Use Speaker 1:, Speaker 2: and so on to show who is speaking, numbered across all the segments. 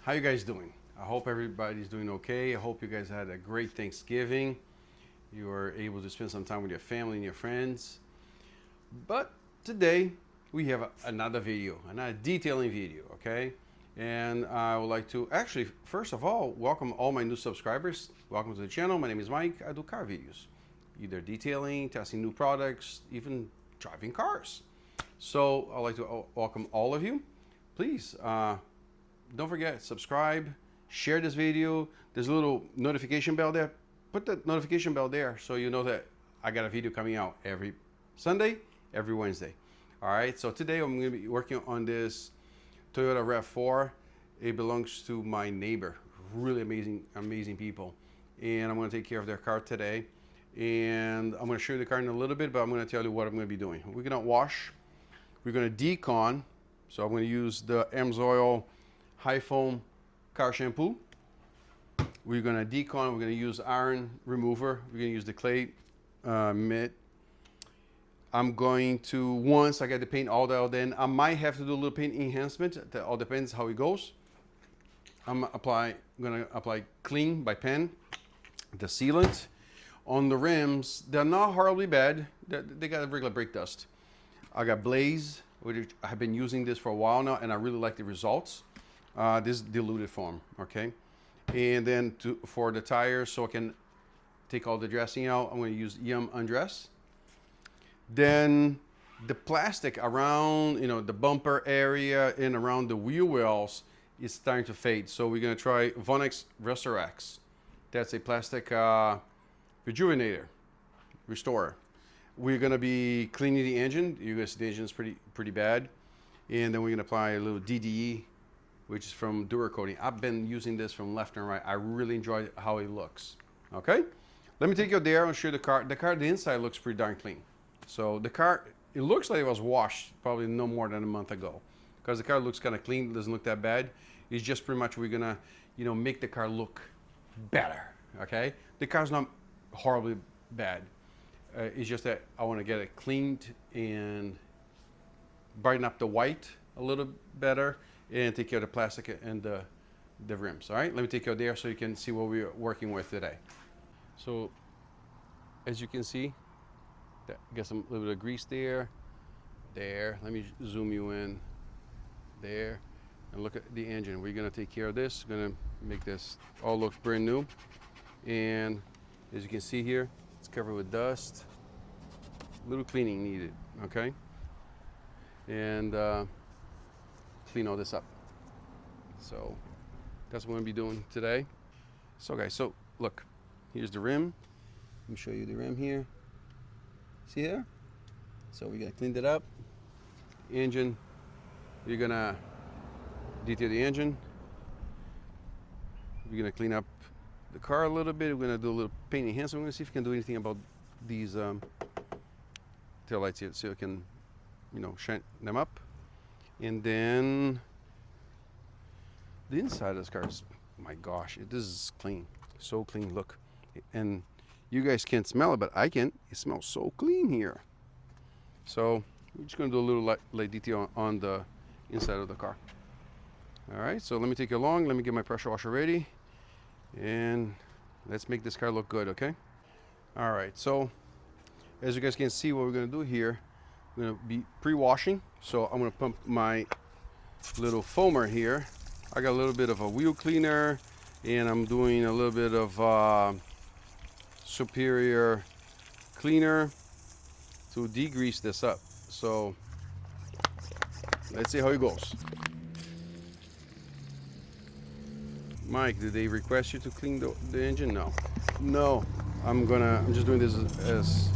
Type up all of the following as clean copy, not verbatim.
Speaker 1: How you guys doing? I hope everybody's doing okay. I hope you guys had a great Thanksgiving. You were able to spend some time with your family and your friends. But today we have another video, another detailing video, okay? And I would like to actually, first of all, welcome all my new subscribers. Welcome to the channel. My name is Mike. I do car videos, either detailing, testing new products, even driving cars. So I'd like to welcome all of you. Please, don't forget, subscribe, share this video. There's a little notification bell there. Put the notification bell there so you know that I got a video coming out every Sunday, every Wednesday. All right, so today I'm gonna be working on this Toyota RAV-4. It belongs to my neighbor, really amazing people. And I'm gonna take care of their car today. And I'm gonna show you the car in a little bit, but I'm gonna tell you what I'm gonna be doing. We're gonna wash, we're gonna decon. So I'm gonna use the Amsoil high foam car shampoo. We're gonna decon, we're gonna use iron remover. We're gonna use the clay mitt. I'm going to, once I get the paint all dialed in, I might have to do a little paint enhancement. That all depends how it goes. I'm gonna apply clean by pen, the sealant. On the rims, they're not horribly bad. They got a regular brake dust. I got Blaze, which I have been using this for a while now, and I really like the results. This diluted form, okay? And then for the tires, so I can take all the dressing out, I'm gonna use Yum Undress. Then the plastic around, the bumper area and around the wheel wells is starting to fade. So we're gonna try Vonix Restorax. That's a plastic rejuvenator, restorer. We're gonna be cleaning the engine. You guys see the engine is pretty bad. And then we're gonna apply a little DDE, which is from Duracoating. I've been using this from left and right. I really enjoy how it looks. Okay? Let me take you there and show you the car. The inside looks pretty darn clean. So the car, it looks like it was washed probably no more than a month ago, because the car looks kind of clean, doesn't look that bad. It's just pretty much we're gonna, make the car look better, okay? The car's not horribly bad. It's just that I want to get it cleaned and brighten up the white a little better and take care of the plastic and the rims. All right, let me take you there so you can see what we're working with today. So as you can see, get some little bit of grease there. Let me zoom you in there and look at the engine. We're gonna take care of this. We're gonna make this all look brand new. And as you can see here, it's covered with dust. A little cleaning needed, okay? And clean all this up. So that's what I'm gonna be doing today. So guys, look, here's the rim. Let me show you the rim here. See there? So we're gonna clean it up. Engine, we're gonna detail the engine. We're gonna clean up the car a little bit. We're gonna do a little paint enhancement. We're gonna see if we can do anything about these tail lights here, so we can, shine them up. And then the inside of this car is, my gosh, this is clean, so clean. Look, and you guys can't smell it, but I can. It smells so clean here. So we're just gonna do a little light detail on the inside of the car. All right, so let me take you along. Let me get my pressure washer ready, and let's make this car look good, okay? All right, so as you guys can see, what we're gonna do here, we're gonna be pre-washing. So I'm gonna pump my little foamer here. I got a little bit of a wheel cleaner, and I'm doing a little bit of superior cleaner to degrease this up. So let's see how it goes. Mike, did they request you to clean the engine? No, I'm just doing this as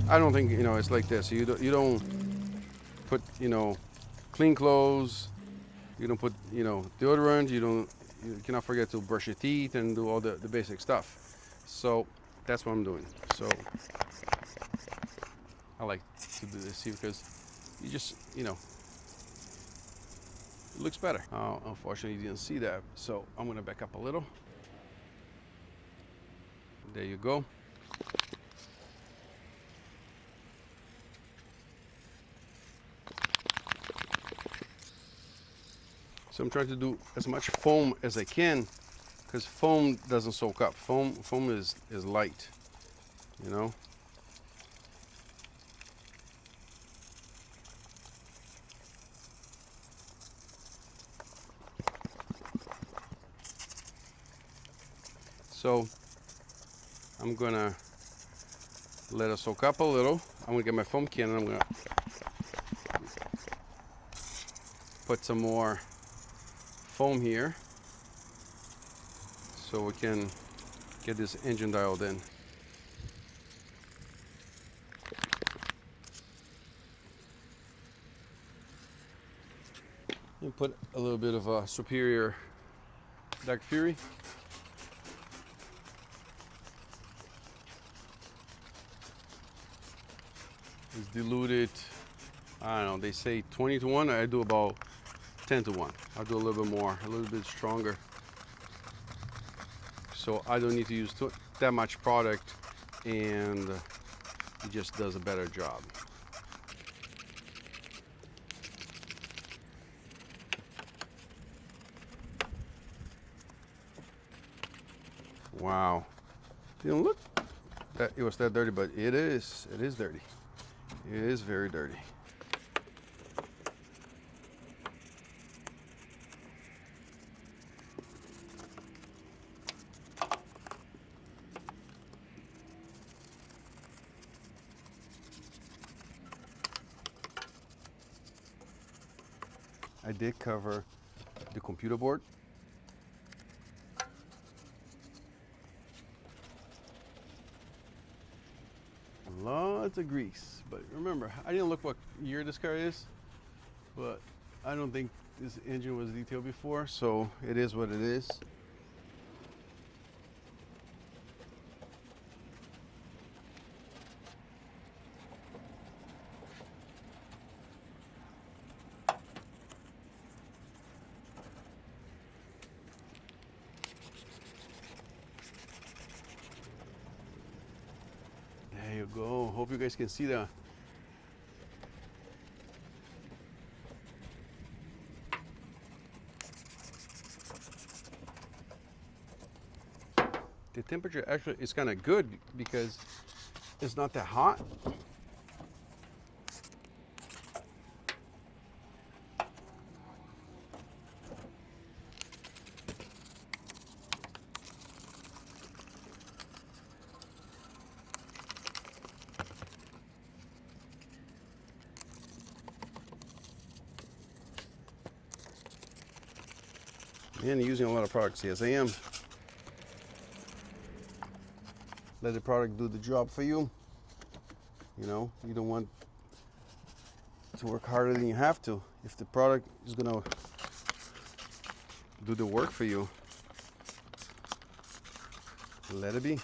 Speaker 1: I don't think it's like this. You don't put clean clothes, you don't put deodorant, you cannot forget to brush your teeth and do all the basic stuff. So that's what I'm doing. So I like to do this here because you just it looks better. Unfortunately you didn't see that, so I'm gonna back up a little. There you go. So I'm trying to do as much foam as I can, because foam doesn't soak up. Foam is light, you know. So I'm gonna let it soak up a little. I'm gonna get my foam can and I'm gonna put some more foam here so we can get this engine dialed in. And put a little bit of a Superior Dark Fury. It's diluted, I don't know, they say 20 to 1. I do about 10 to 1. I'll do a little bit more, a little bit stronger. So I don't need to use that much product, and it just does a better job. Wow. Didn't look that it was that dirty, but it is dirty. It is very dirty. I did cover the computer board. Lots of grease, but remember, I didn't look what year this car is, but I don't think this engine was detailed before, so it is what it is. There you go. Hope you guys can see that. The temperature actually is kind of good because it's not that hot. And using a lot of products. Yes, I am. Let the product do the job for you. You know, you don't want to work harder than you have to. If the product is gonna do the work for you, let it be.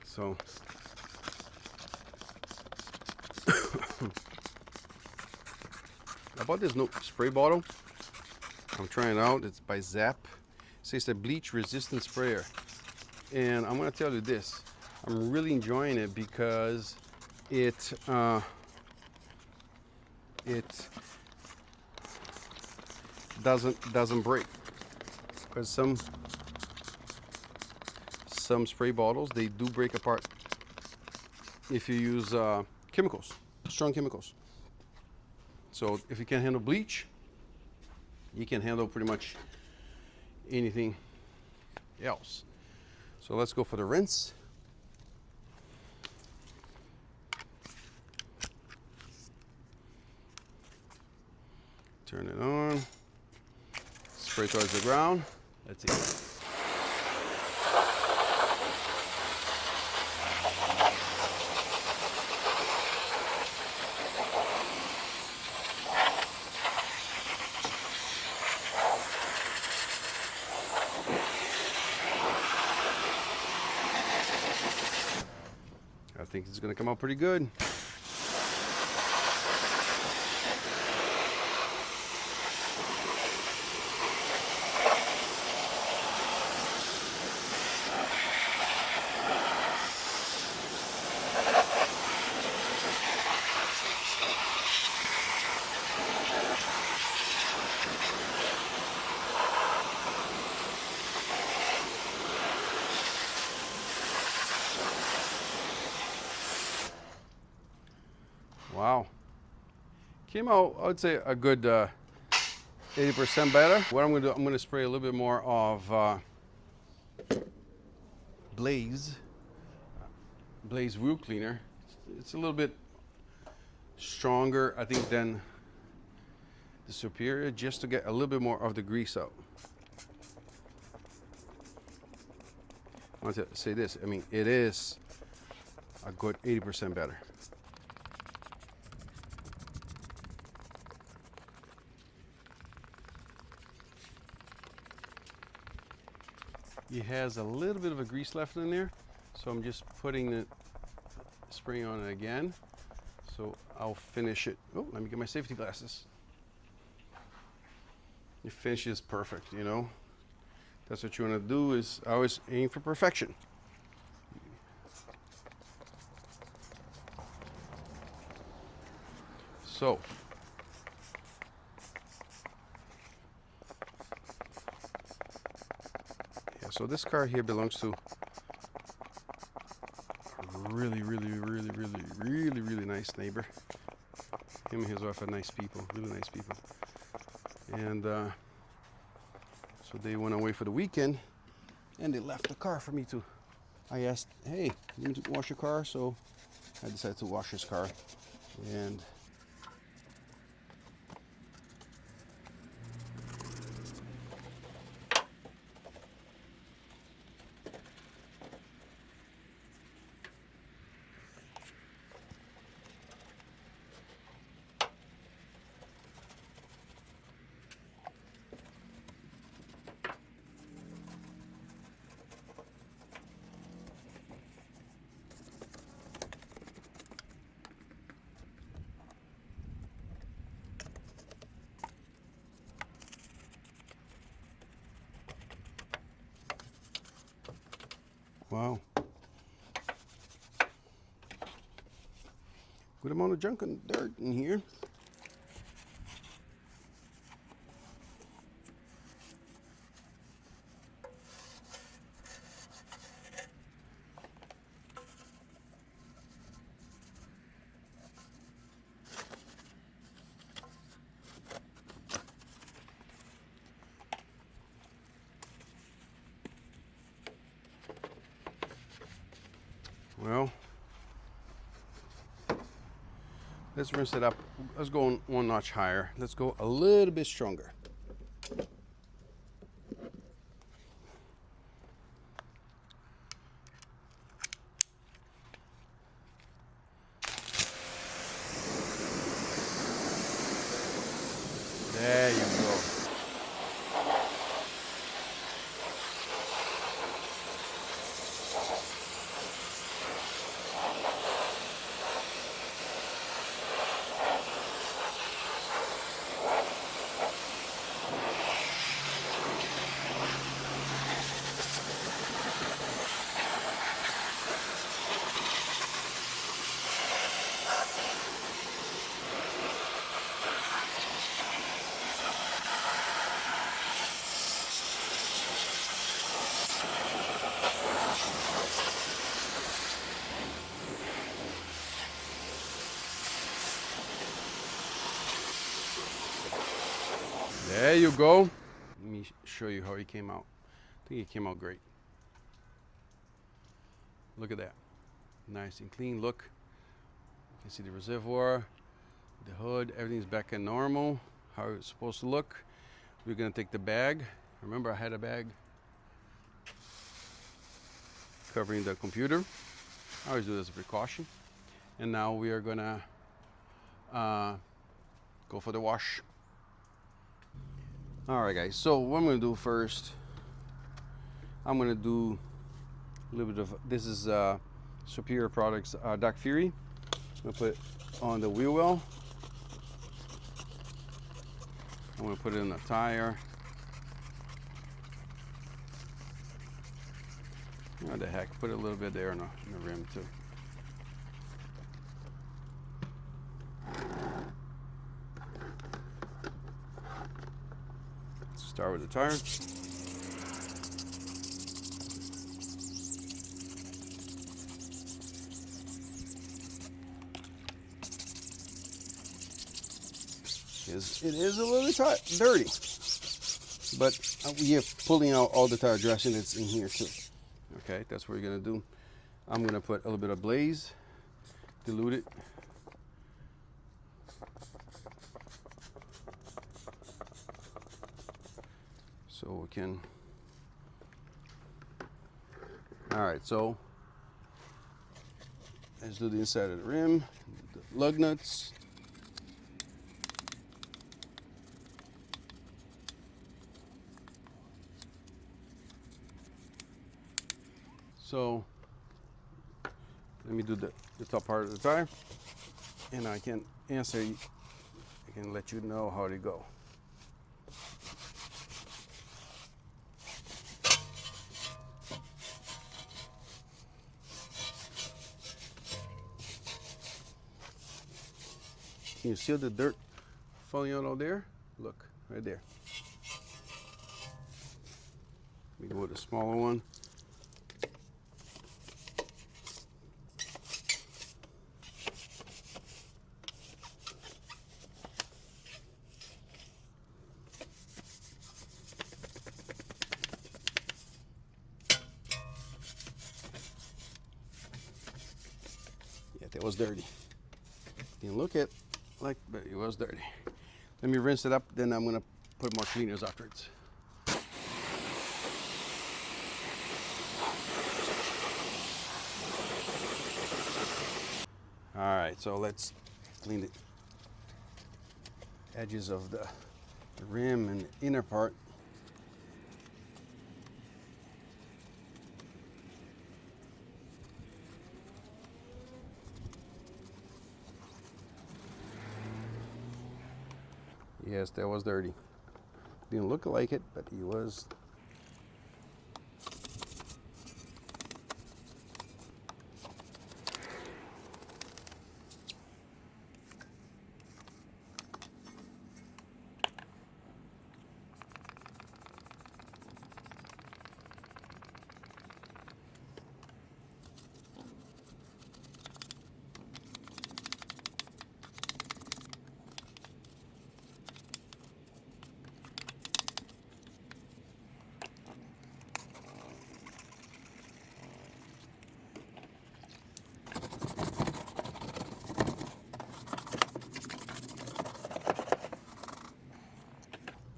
Speaker 1: So I bought this new spray bottle. I'm trying it out. It's by Zap. It says a bleach resistant sprayer. And I'm gonna tell you this. I'm really enjoying it because it doesn't break. Because some spray bottles, they do break apart if you use chemicals, strong chemicals. So if you can handle bleach, you can handle pretty much anything else. So let's go for the rinse. Turn it on. Spray towards the ground. That's it. I think it's going to come out pretty good. Wow. Came out, I would say, a good 80% better. What I'm going to do, I'm going to spray a little bit more of Blaze wheel cleaner. It's a little bit stronger, I think, than the Superior, just to get a little bit more of the grease out. I want to say this, I mean, it is a good 80% better. It has a little bit of a grease left in there, so I'm just putting the spray on it again. So I'll finish it. Oh, let me get my safety glasses. It finishes perfect, you know. That's what you want to do, is always aim for perfection. So yeah, so this car here belongs to a really nice neighbor. Him and his wife are nice people, really nice people. And so they went away for the weekend and they left the car for me to. I asked, hey, you need to wash your car? So I decided to wash his car. And wow. Good amount of junk and dirt in here. Well, let's rinse it up. Let's go one notch higher. Let's go a little bit stronger. There you go. There you go. Let me show you how he came out. I think he came out great. Look at that. Nice and clean look. You can see the reservoir, the hood, everything's back in normal, how it's supposed to look. We're gonna take the bag. Remember, I had a bag covering the computer. I always do this as a precaution. And now we are gonna go for the wash. All right, guys, so what I'm gonna do first, I'm gonna do a little bit of, this is Superior Products Dark Fury. I'm gonna put it on the wheel well. I'm gonna put it in the tire. What the heck, put a little bit there in the rim too. Start with the tire. is it is a little bit dirty. But we're pulling out all the tire dressing that's in here too. Okay, that's what we're gonna do. I'm gonna put a little bit of glaze, dilute it. So we can, all right, so let's do the inside of the rim, the lug nuts. So let me do the top part of the tire, and I can answer, I can let you know how to go. Can you see the dirt falling out there? Look, right there. Let me go with a smaller one. Yeah, that was dirty. Didn't look it like, but it was dirty. Let me rinse it up, then I'm gonna put more cleaners afterwards. All right, so let's clean the edges of the rim and the inner part. Yes, that was dirty. Didn't look like it, but it was.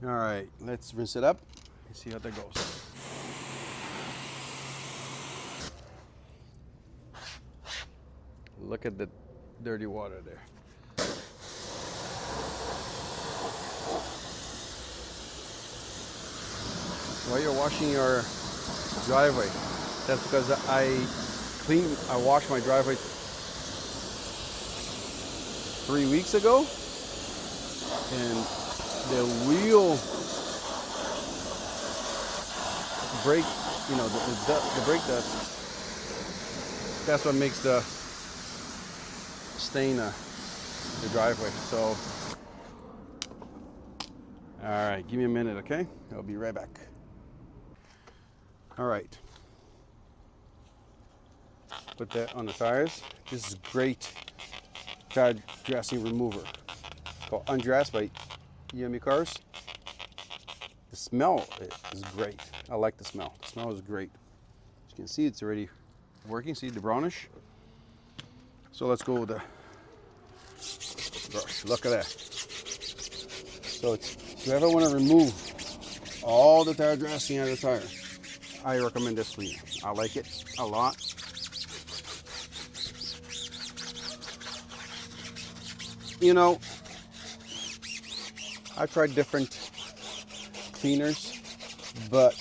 Speaker 1: All right, let's rinse it up and see how that goes. Look at the dirty water there. While you're washing your driveway, that's because I washed my driveway 3 weeks ago, and the wheel brake, you know, the brake dust, that's what makes the stain the driveway. So, all right, give me a minute, okay? I'll be right back. All right, put that on the tires. This is great tire dressing remover called Undress by Yummy Cars. The smell is great. I like the smell. The smell is great. As you can see, it's already working. See the brownish? So let's go with the brush. Look at that. So if you ever want to remove all the tire dressing out of the tire, I recommend this cleaner. I like it a lot. You know, I tried different cleaners, but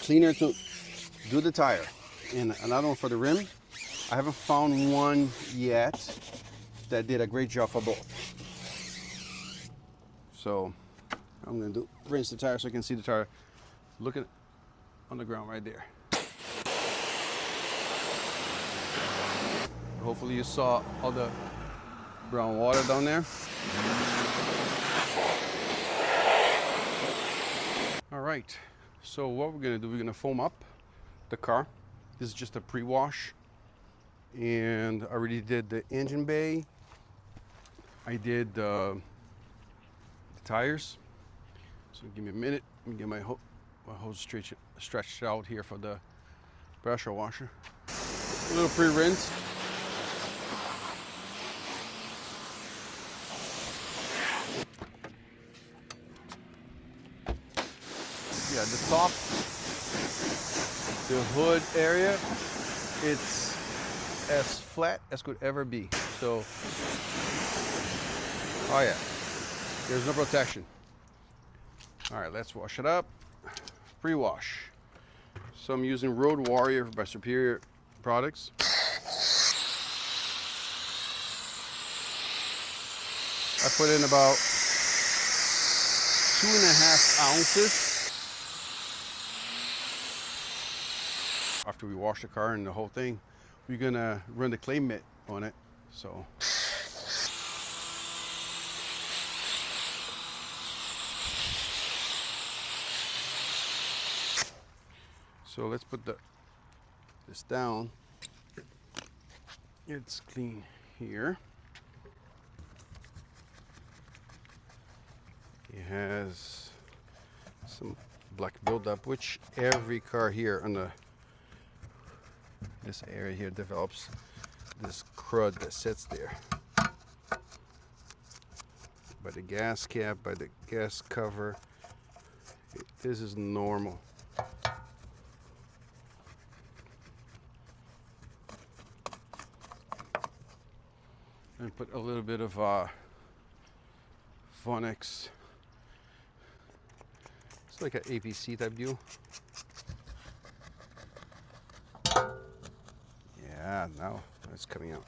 Speaker 1: cleaner to do the tire and another one for the rim, I haven't found one yet that did a great job for both. So I'm gonna rinse the tire so I can see the tire. Look at it on the ground right there. Hopefully you saw all the brown water down there. All right, so what we're gonna do, we're gonna foam up the car. This is just a pre-wash, and I already did the engine bay, I did the tires. So give me a minute. Let me get my hose stretched out here for the pressure washer. A little pre-rinse. Yeah, the top, the hood area, it's as flat as could ever be. So, oh yeah, there's no protection. All right, let's wash it up. Pre-wash. So I'm using Road Warrior by Superior Products. I put in about 2.5 ounces. After we wash the car and the whole thing, we're gonna run the clay mitt on it. So let's put this down. It's clean here. It has some black buildup, which every car here on this area here develops this crud that sits there. By the gas cap, by the gas cover, this is normal. And put a little bit of Vonex. It's like an APC type deal. Yeah, now it's coming out.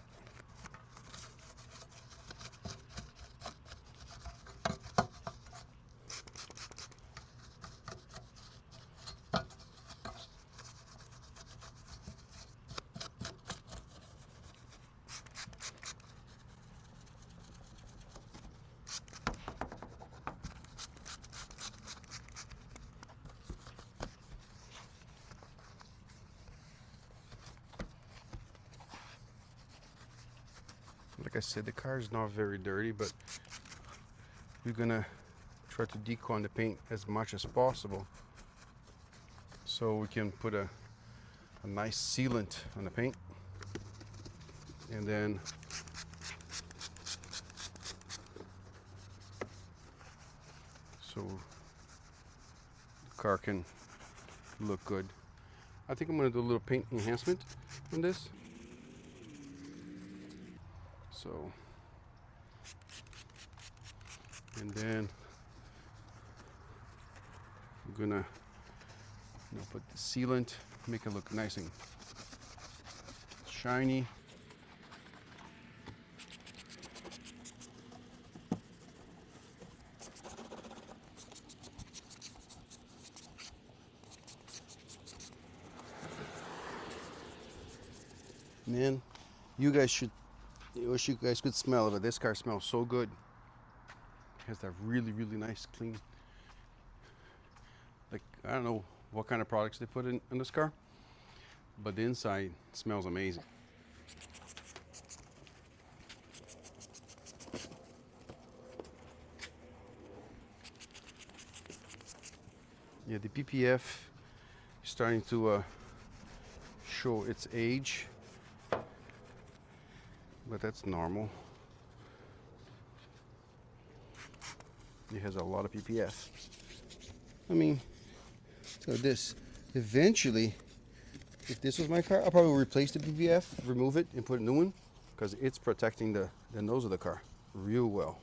Speaker 1: Like I said, the car is not very dirty, but we're gonna try to decon the paint as much as possible so we can put a nice sealant on the paint, and then so the car can look good. I think I'm gonna do a little paint enhancement on this. So, and then I'm gonna put the sealant, make it look nice and shiny. Man, you guys should. I wish you guys could smell it, but this car smells so good. It has that really, really nice, clean, like, I don't know what kind of products they put in this car, but the inside smells amazing. Yeah, the PPF is starting to show its age. But that's normal. It has a lot of PPF. I mean, so this, eventually, if this was my car, I'll probably replace the PPF, remove it, and put a new one, because it's protecting the nose of the car real well.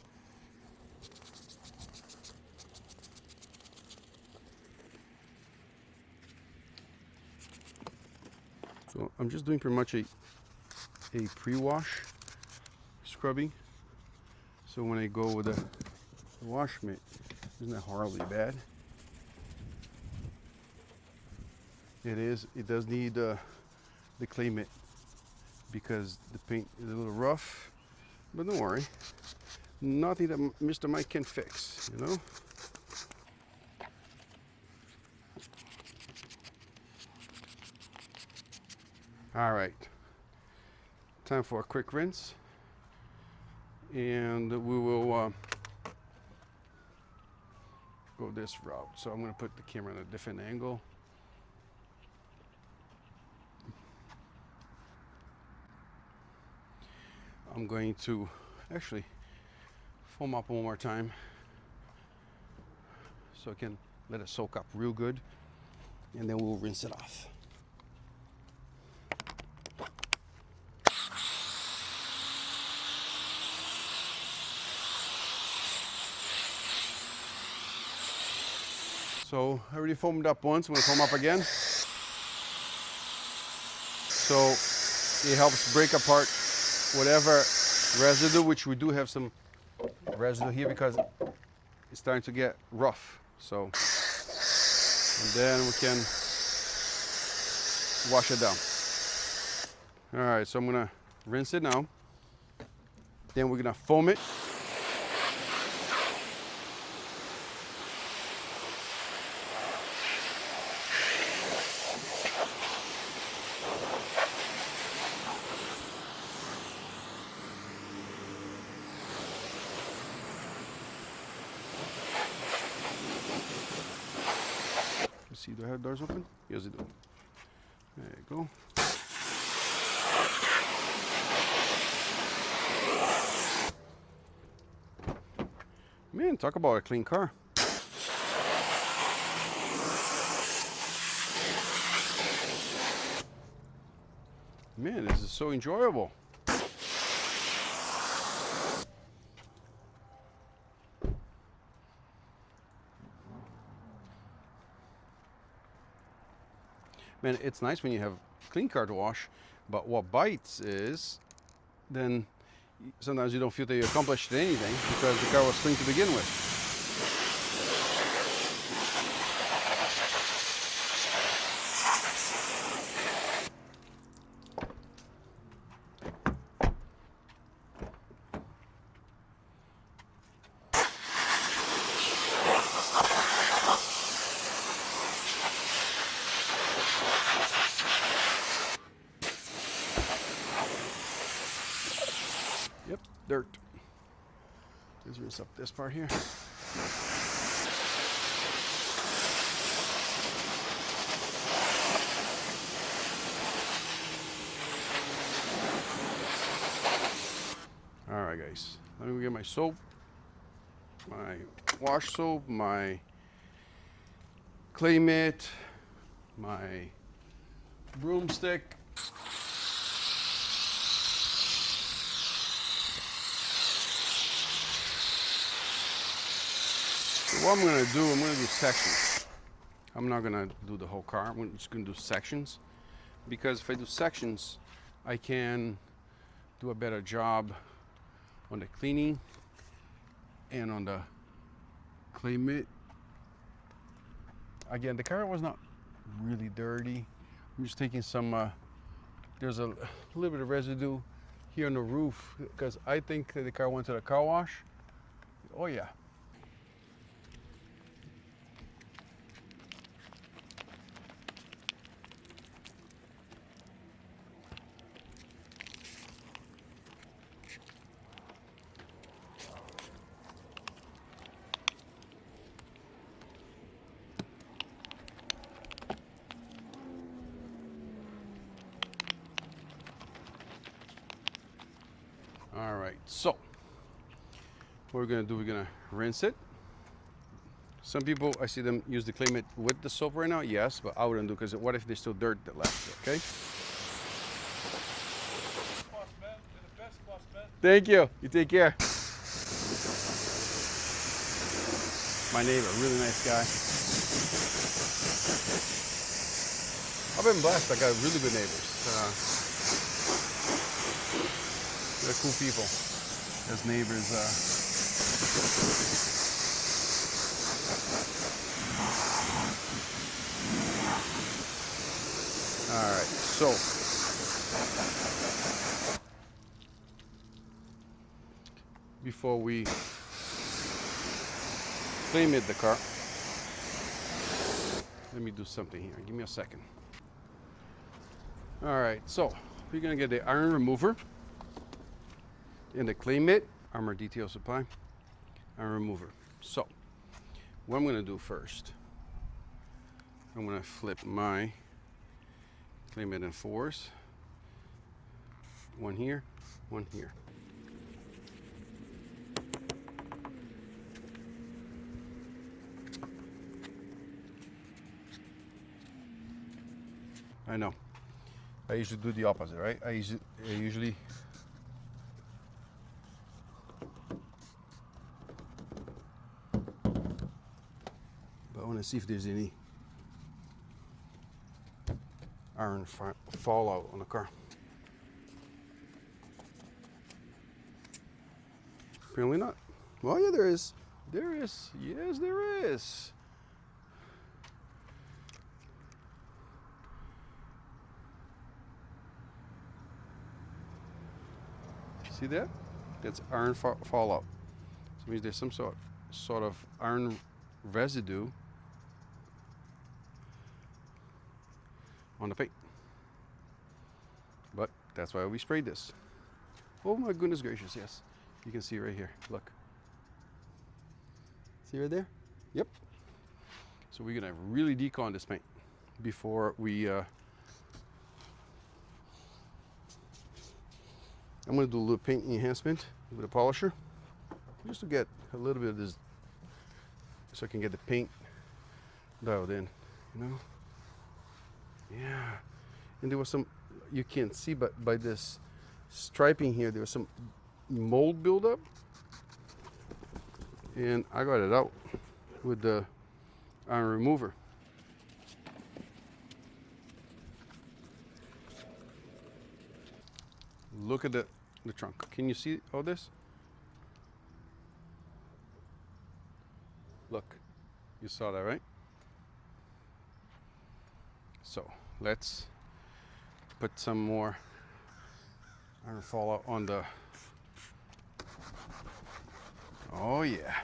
Speaker 1: So I'm just doing pretty much a pre-wash scrubbing, so when I go with the wash mitt, isn't that horribly bad? It does need the clay mitt because the paint is a little rough, but don't worry, nothing that Mr. Mike can fix, you know? All right, time for a quick rinse. and we will go this route. So I'm going to put the camera on a different angle. I'm going to actually foam up one more time so I can let it soak up real good, and then we'll rinse it off. So I already foamed up once, I'm going to foam up again. So it helps break apart whatever residue, which we do have some residue here because it's starting to get rough. So, and then we can wash it down. All right, so I'm gonna rinse it now. Then we're gonna foam it. Let's see, do I have doors open? Yes, I do. There you go. Man, talk about a clean car. Man, this is so enjoyable. Man, it's nice when you have clean car to wash, but what bites is then sometimes you don't feel that you accomplished anything because the car was clean to begin with. Yep, dirt. Let's rinse up this part here. All right, guys. Let me get my soap, my wash soap, my clay mitt, my broomstick. So what I'm going to do, I'm going to do sections. I'm not going to do the whole car. I'm just going to do sections, because if I do sections, I can do a better job on the cleaning and on the clay mitt. Again, the car was not really dirty. I'm just taking some, there's a little bit of residue here on the roof because I think that the car went to the car wash. Oh yeah. All right, so what we're gonna do, we're gonna rinse it. Some people, I see them use the clay mitt with the soap right now. Yes, but I wouldn't do, because what if there's still dirt that left, okay?
Speaker 2: Boss man, you're the best, boss man.
Speaker 1: Thank you. You take care. My neighbor, really nice guy. I've been blessed. I got really good neighbors. They're cool people. As neighbors. All right, so before we clay mitt the car, let me do something here. Give me a second. All right, so we're gonna get the iron remover and the clay mitt, Armor Detail Supply iron remover. So what I'm going to do first, I'm going to flip my Claymet and 4s. One here, one here. I know. I usually do the opposite, right? I usually but I want to see if there's any iron fallout on the car. Apparently not. Well, yeah, there is. There is. Yes, there is. See that? That's iron fallout. So it means there's some sort of iron residue on the paint. But that's why we sprayed this. Oh my goodness gracious, yes. You can see right here, look. See right there? Yep. So we're gonna really decon this paint before we I'm going to do a little paint enhancement with a polisher just to get a little bit of this so I can get the paint dialed in, you know? Yeah. And there was some, you can't see, but by this striping here, there was some mold buildup. And I got it out with the iron remover. Look at the trunk. Can you see all this? Look, you saw that, right? So let's put some more iron fallout on the, oh yeah.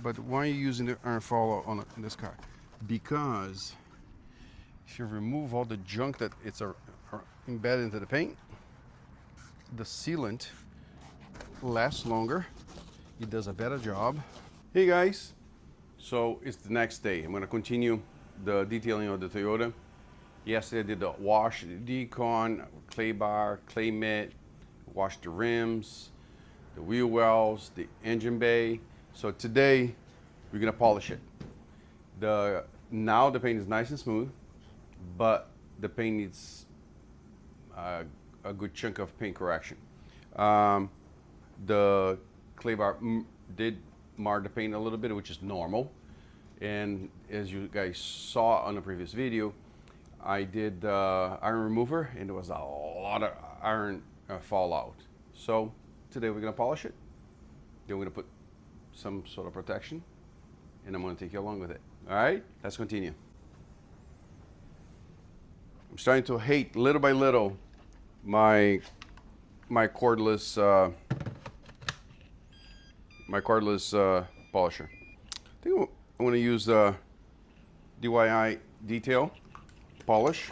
Speaker 1: But why are you using the iron fallout on this car? Because if you remove all the junk that it's embedded into the paint, the sealant lasts longer. It does a better job. Hey guys, so it's the next day. I'm going to continue the detailing of the Toyota. Yesterday I did the wash, the decon, clay bar, Claymet, washed the rims, the wheel wells, the engine bay. So today we're going to polish it. Now the paint is nice and smooth, but the paint needs a good chunk of paint correction. The clay bar did mar the paint a little bit, which is normal. And as you guys saw on the previous video, I did iron remover, and there was a lot of iron fallout. So today we're gonna polish it. Then we're gonna put some sort of protection, and I'm gonna take you along with it. All right, let's continue. I'm starting to hate little by little my cordless polisher. I think I'm going to use the DIY detail polish.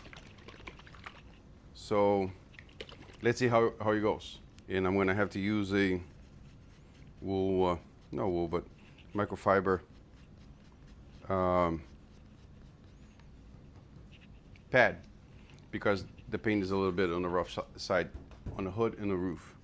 Speaker 1: So let's see how it goes. And I'm going to have to use a wool, not wool, but microfiber pad, because the paint is a little bit on the rough side on the hood and the roof.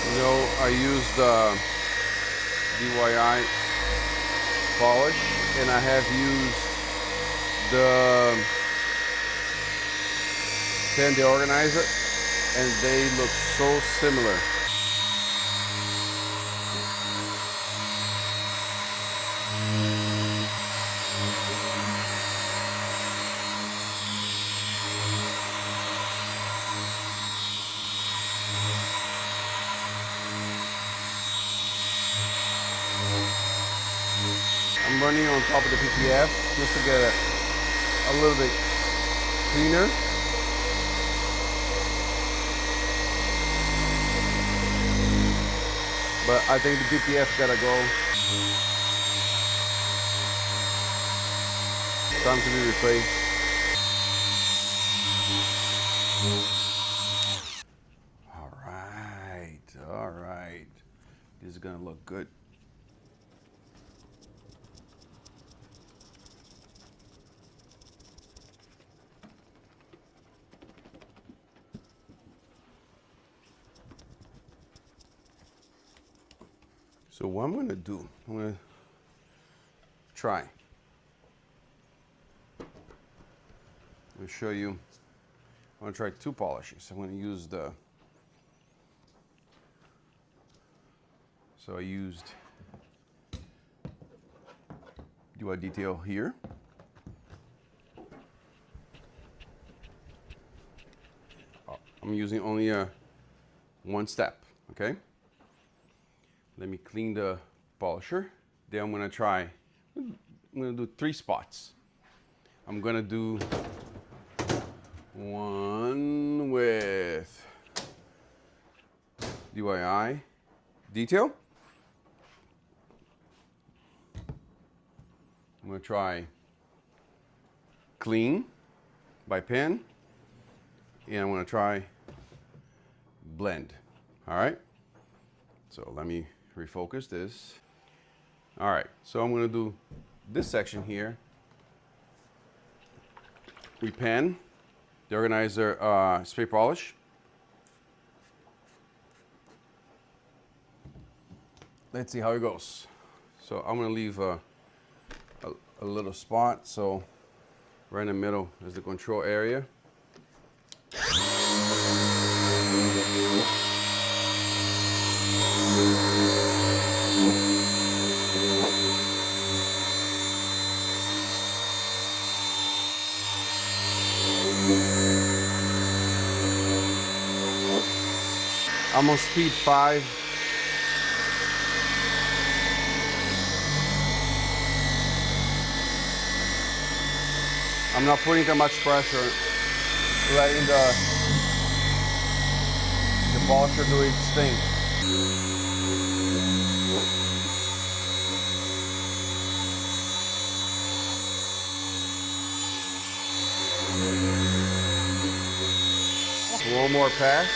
Speaker 1: You know, I used DIY polish, and I have used the pen deorganizer, and they look so similar. running on top of the PPF just to get it a little bit cleaner. But I think the PPF gotta go. Time to be replaced. All right. This is gonna look good. So what I'm gonna do, I'm gonna try. I'm gonna show you. I'm gonna try two polishes. I'm gonna use the. So I used UI detail here. I'm using only one step. Okay. Let me clean the polisher. Then I'm gonna try, I'm gonna do 3 spots. I'm gonna do one with DIY detail. I'm gonna try clean by pen. And I'm gonna try blend. All right. So let me refocus this. All right, so I'm gonna do this section here. We pen, the organizer spray polish. Let's see how it goes. So I'm gonna leave a little spot. So right in the middle is the control area. I'm on speed 5. I'm not putting that much pressure, letting the polisher do its thing. One more pass.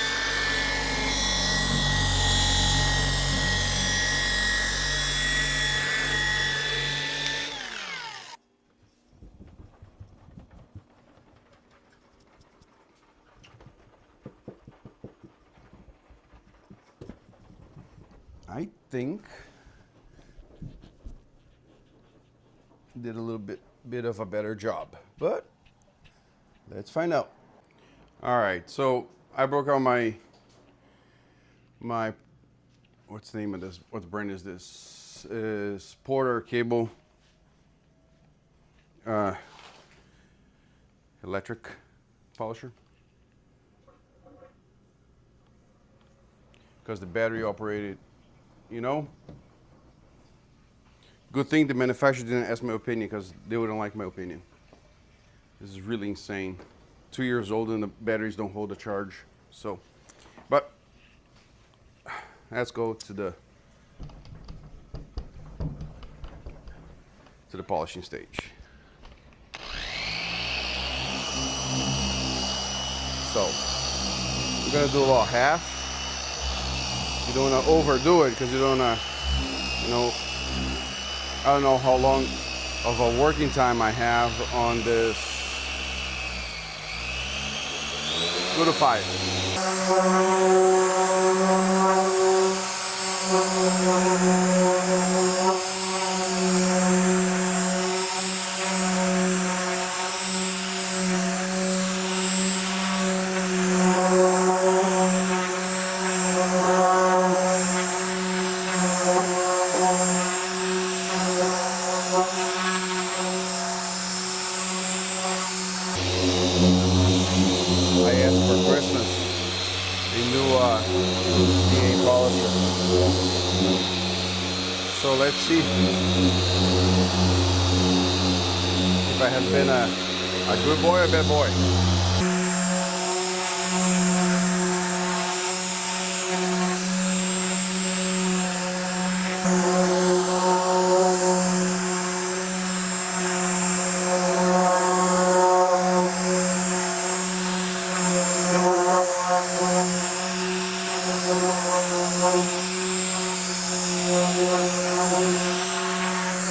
Speaker 1: I think did a little bit of a better job, but let's find out. All right, so I broke out my what's the name of this? What brand is this? Is Porter cable electric polisher, because the battery operated. You know, good thing the manufacturer didn't ask my opinion, because they wouldn't like my opinion. This is really insane. 2 years old and the batteries don't hold a charge. So, but let's go to the polishing stage. So we're gonna do about half. You don't want to overdo it, because you don't want to, you know, I don't know how long of a working time I have on this. Go to 5. I asked for Christmas a new DA polisher. So let's see if I have been a good boy or a bad boy.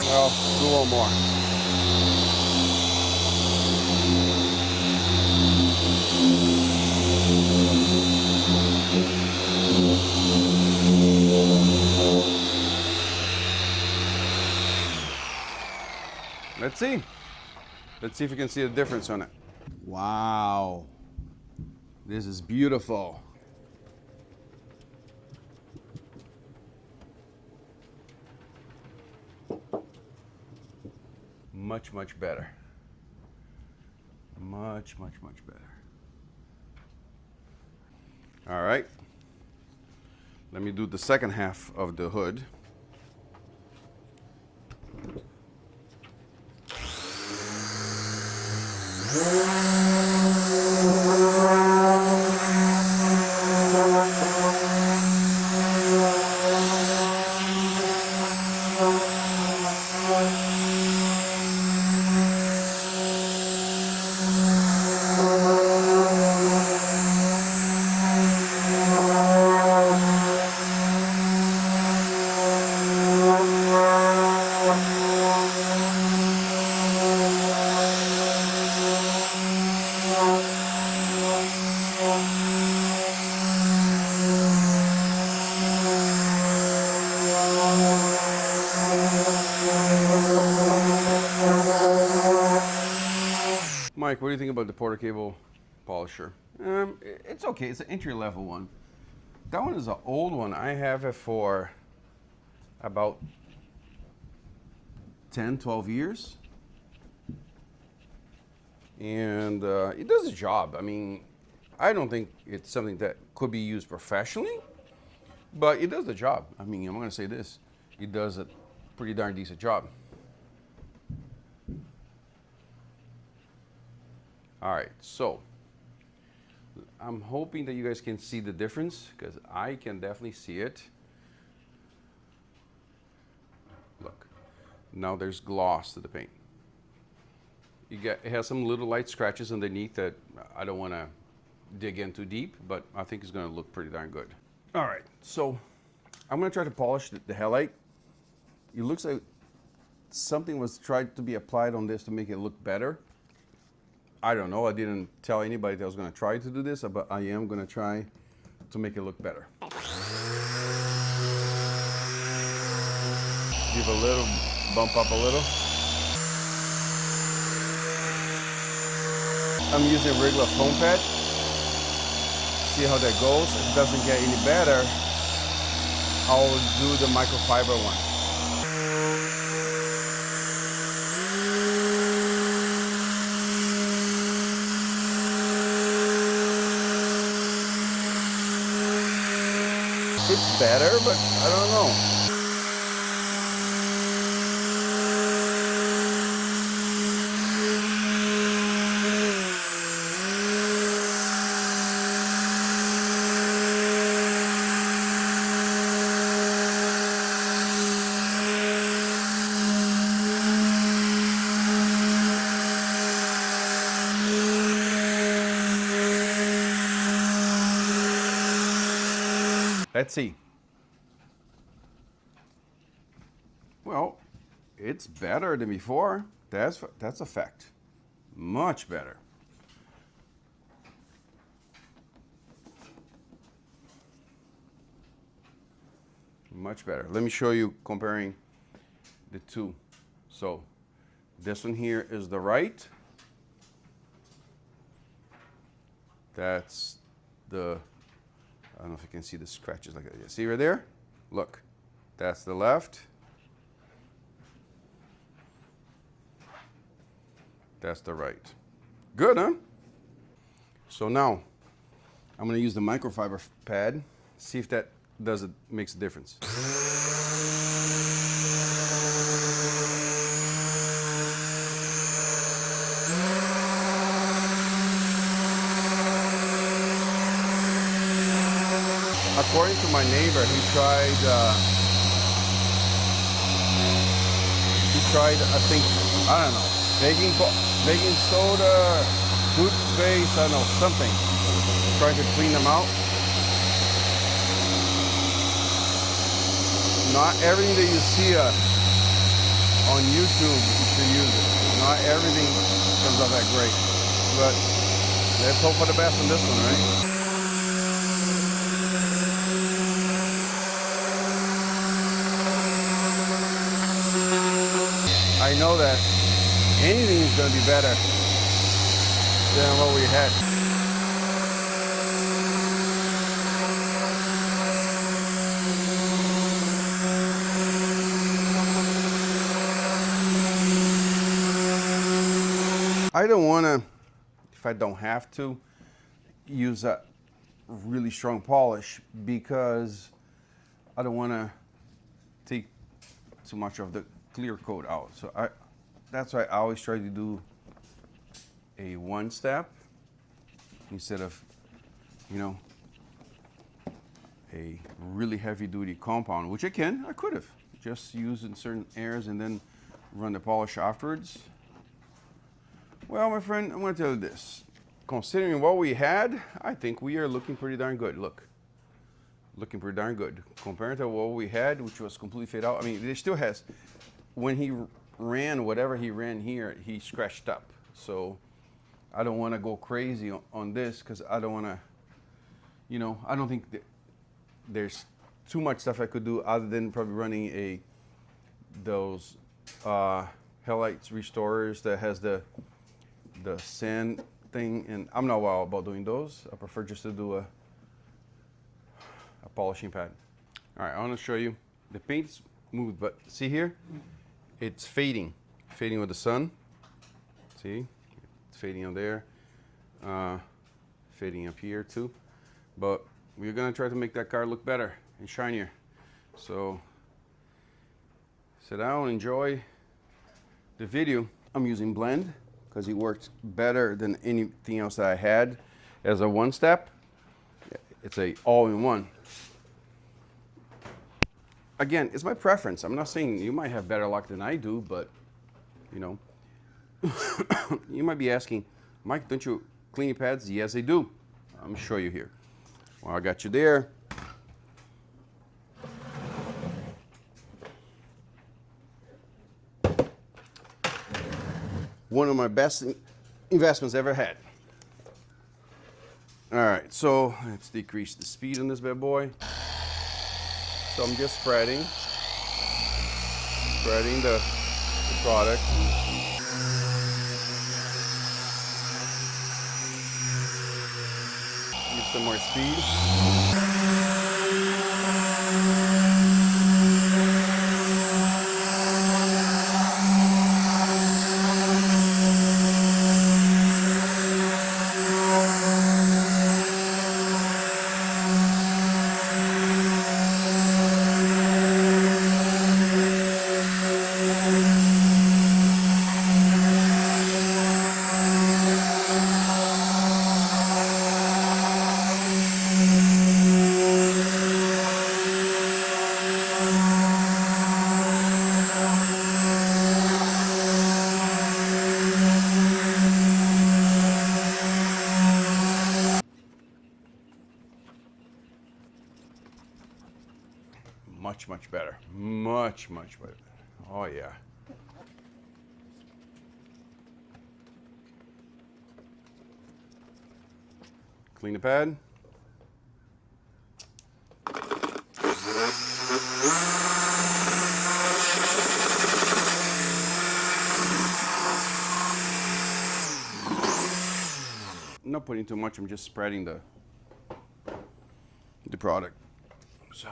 Speaker 1: Well, do one more. Let's see. Let's see if you can see the difference on it. Wow. This is beautiful. Much, much better. Much, much, much better. All right. Let me do the second half of the hood. Mike, what do you think about the Porter Cable polisher? It's okay. It's an entry-level one. That one is an old one. I have it for about 10, 12 years. And it does the job. I mean, I don't think it's something that could be used professionally, but it does the job. I mean, I'm going to say this. It does a pretty darn decent job. All right, so I'm hoping that you guys can see the difference because I can definitely see it. Look, now there's gloss to the paint. It has some little light scratches underneath that I don't want to dig in too deep, but I think it's going to look pretty darn good. All right, so I'm going to try to polish the headlight. It looks like something was tried to be applied on this to make it look better. I don't know. I didn't tell anybody that I was going to try to do this, but I am going to try to make it look better. Give a little bump up a little. I'm using a regular foam pad. See how that goes. If it doesn't get any better, I'll do the microfiber one. It's better, but I don't know. Let's see. Well, it's better than before. That's a fact. Much better. Much better. Let me show you comparing the two. So this one here is the right. That's the, I don't know if you can see the scratches like that. You see right there? Look, that's the left. That's the right. Good, huh? So now, I'm gonna use the microfiber pad, see if that makes a difference. According to my neighbor, he tried, I think, I don't know, baking soda, toothpaste, I don't know, something. Tried to clean them out. Not everything that you see on YouTube, you should use it. Not everything comes out that great. But let's hope for the best on this one, right? I know that anything is going to be better than what we had. I don't want to, if I don't have to, use a really strong polish because I don't want to take too much of the clear coat out. So that's why I always try to do a one step instead of, you know, a really heavy duty compound, which I could have just used in certain areas and then run the polish afterwards. Well, my friend, I'm going to tell you this. Considering what we had, I think we are looking pretty darn good. Look, looking pretty darn good. Compared to what we had, which was completely fade out. I mean, it still has, when he ran, whatever he ran here, he scratched up. So I don't want to go crazy on this because I don't want to, you know, I don't think that there's too much stuff I could do other than probably running those headlights restorers that has the sand thing, and I'm not wild about doing those. I prefer just to do a polishing pad. All right, I want to show you. The paint's moved, but see here? It's fading with the sun. See? It's fading on there. Fading up here too. But we're gonna try to make that car look better and shinier. So sit down, enjoy the video. I'm using blend because it works better than anything else that I had as a one step. It's a all-in-one. Again, it's my preference. I'm not saying you might have better luck than I do, but you know, you might be asking, Mike, don't you clean your pads? Yes, I do. I'm gonna show you here. Well, I got you there. One of my best investments ever had. All right, so let's decrease the speed on this bad boy. So I'm just spreading the product. Give some more speed. Much better. Much better. Oh yeah. Clean the pad. I'm not putting too much, I'm just spreading the product. So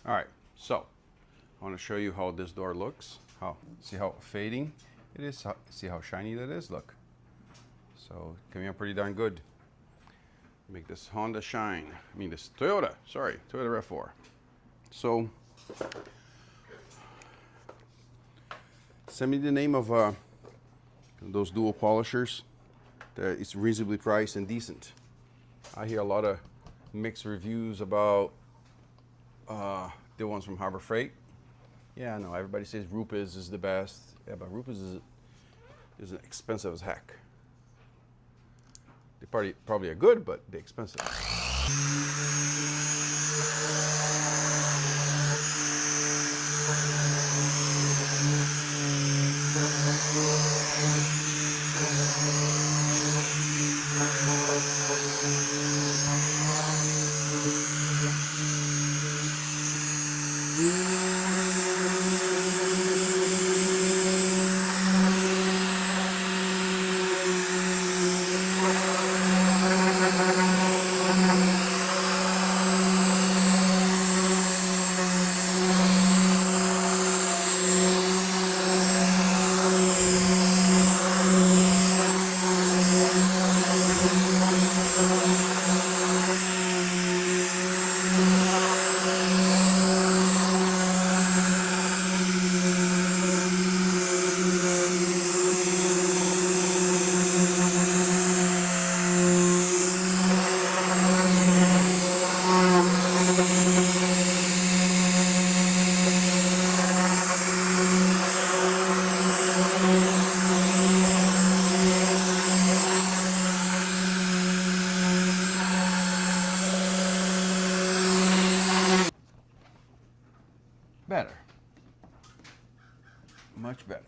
Speaker 1: All right, so I want to show you how this door looks. See how fading it is? See how shiny that is? Look. So coming out pretty darn good. Make this Honda shine. I mean this Toyota, sorry, Toyota RAV-4. So send me the name of those dual polishers that it's reasonably priced and decent. I hear a lot of mixed reviews about the ones from Harbor Freight. Yeah, I know everybody says Rupas is the best. Yeah, but Rupas is expensive as heck. They probably are good, but they're expensive. Better. Much better.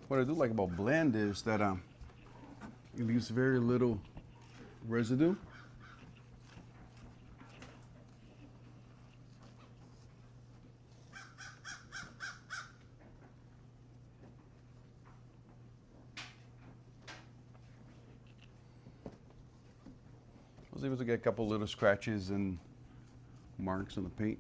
Speaker 1: What I do like about blend is that it leaves very little residue. I was able to get a couple little scratches and marks on the paint.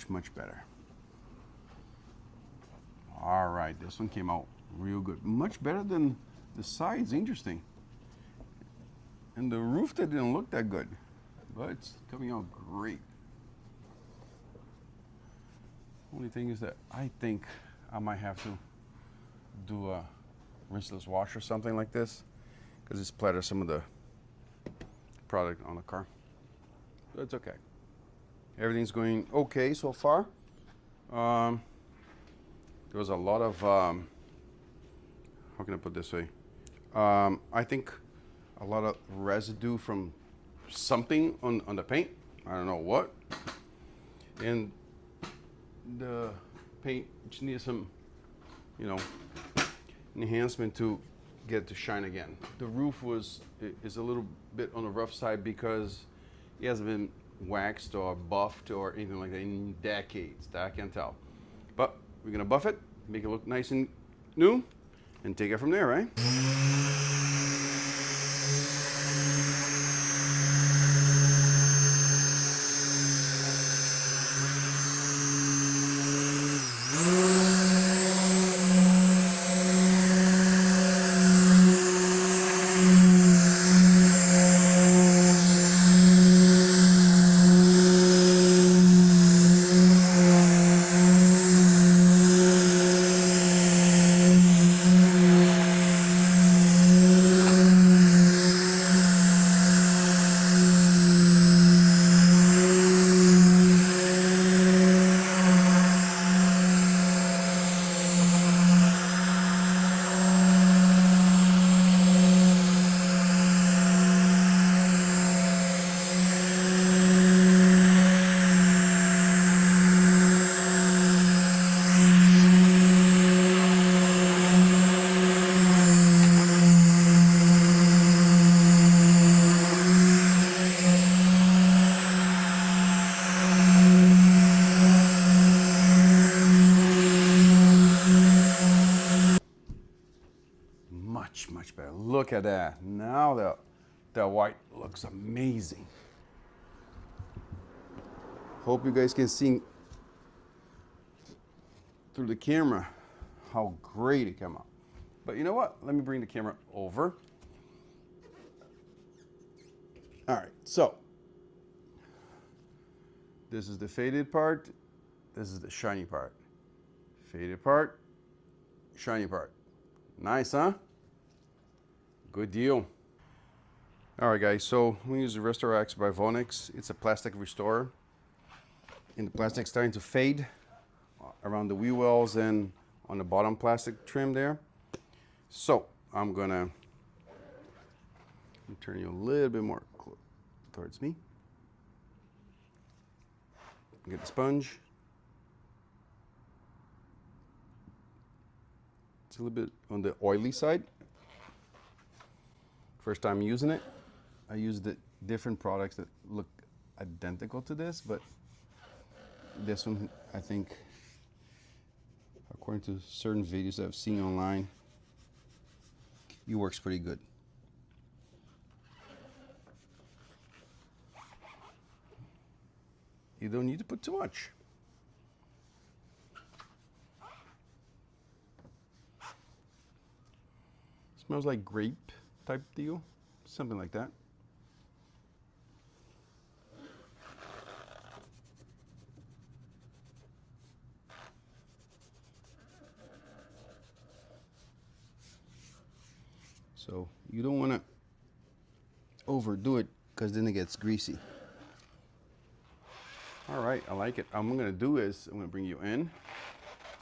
Speaker 1: Much better. All right, this one came out real good. Much better than the sides, interesting. And the roof that didn't look that good, but it's coming out great. Only thing is that I think I might have to do a rinseless wash or something like this because it splatters some of the product on the car. So it's okay. Everything's going okay so far. There was a lot of, how can I put this way? I think a lot of residue from something on the paint. I don't know what. And the paint just needs some, enhancement to get it to shine again. The roof is a little bit on the rough side because it hasn't been waxed or buffed or anything like that in decades. That I can tell. But we're gonna buff it, make it look nice and new, and take it from there, right? much better. Look at that. Now the white looks amazing. Hope you guys can see through the camera how great it came out. But you know what? Let me bring the camera over. All right, so this is the faded part. This is the shiny part. Faded part, shiny part. Nice, huh? Good deal. All right, guys, so we use the Restore X by Vonix. It's a plastic restorer. And the plastic's starting to fade around the wheel wells and on the bottom plastic trim there. So I'm gonna turn you a little bit more towards me. Get the sponge. It's a little bit on the oily side. First time using it. I used different products that look identical to this, but this one, I think, according to certain videos I've seen online, it works pretty good. You don't need to put too much. Smells like grape type deal, something like that. So you don't want to overdo it because then it gets greasy. All right, I like it. What I'm going to do is I'm going to bring you in.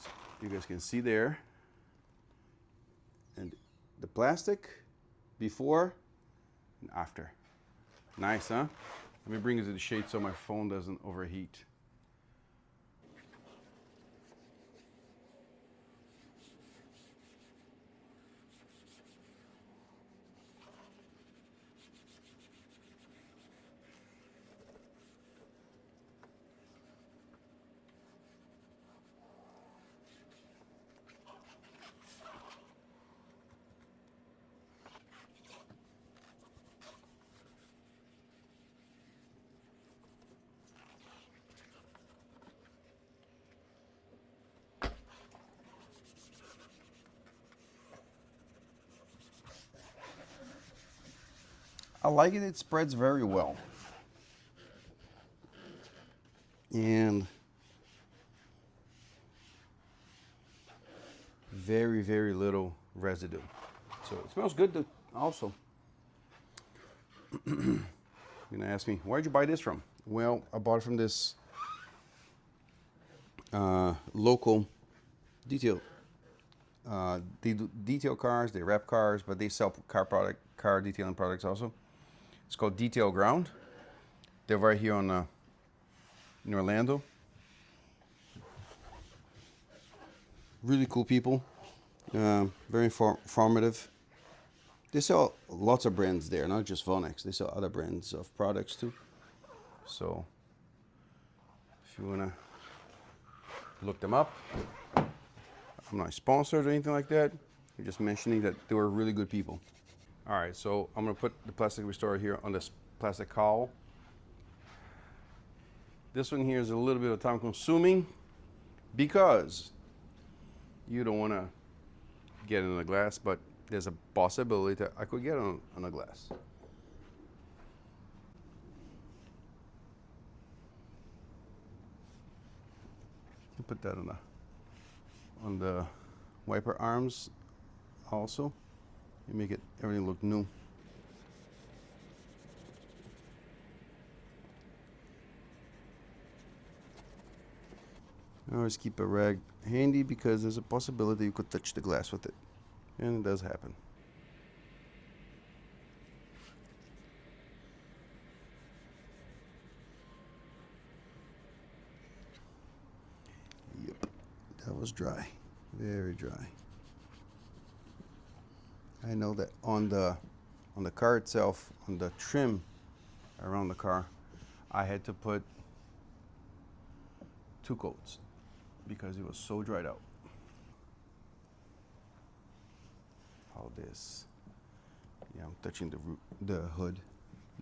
Speaker 1: So you guys can see there. And the plastic before and after. Nice, huh? Let me bring it to the shade so my phone doesn't overheat. I like it, it spreads very well. And very, very little residue. So it smells good also. You're gonna ask me, where'd you buy this from? Well, I bought it from this local detail. They do detail cars, they wrap cars, but they sell car detailing products also. It's called Detail Ground. They're right here on in Orlando. Really cool people. Very informative. They sell lots of brands there, not just Vonix. They sell other brands of products too. So if you wanna look them up, I'm not sponsored or anything like that. I'm just mentioning that they were really good people. All right, so I'm gonna put the plastic restorer here on this plastic cowl. This one here is a little bit of time consuming because you don't wanna get it on the glass, but there's a possibility that I could get on a glass. I'll put that on the wiper arms also. You make everything look new. I always keep a rag handy because there's a possibility you could touch the glass with it. And it does happen. Yep, that was dry, very dry. I know that on the car itself, on the trim around the car, I had to put 2 coats because it was so dried out. How this Yeah, I'm touching the hood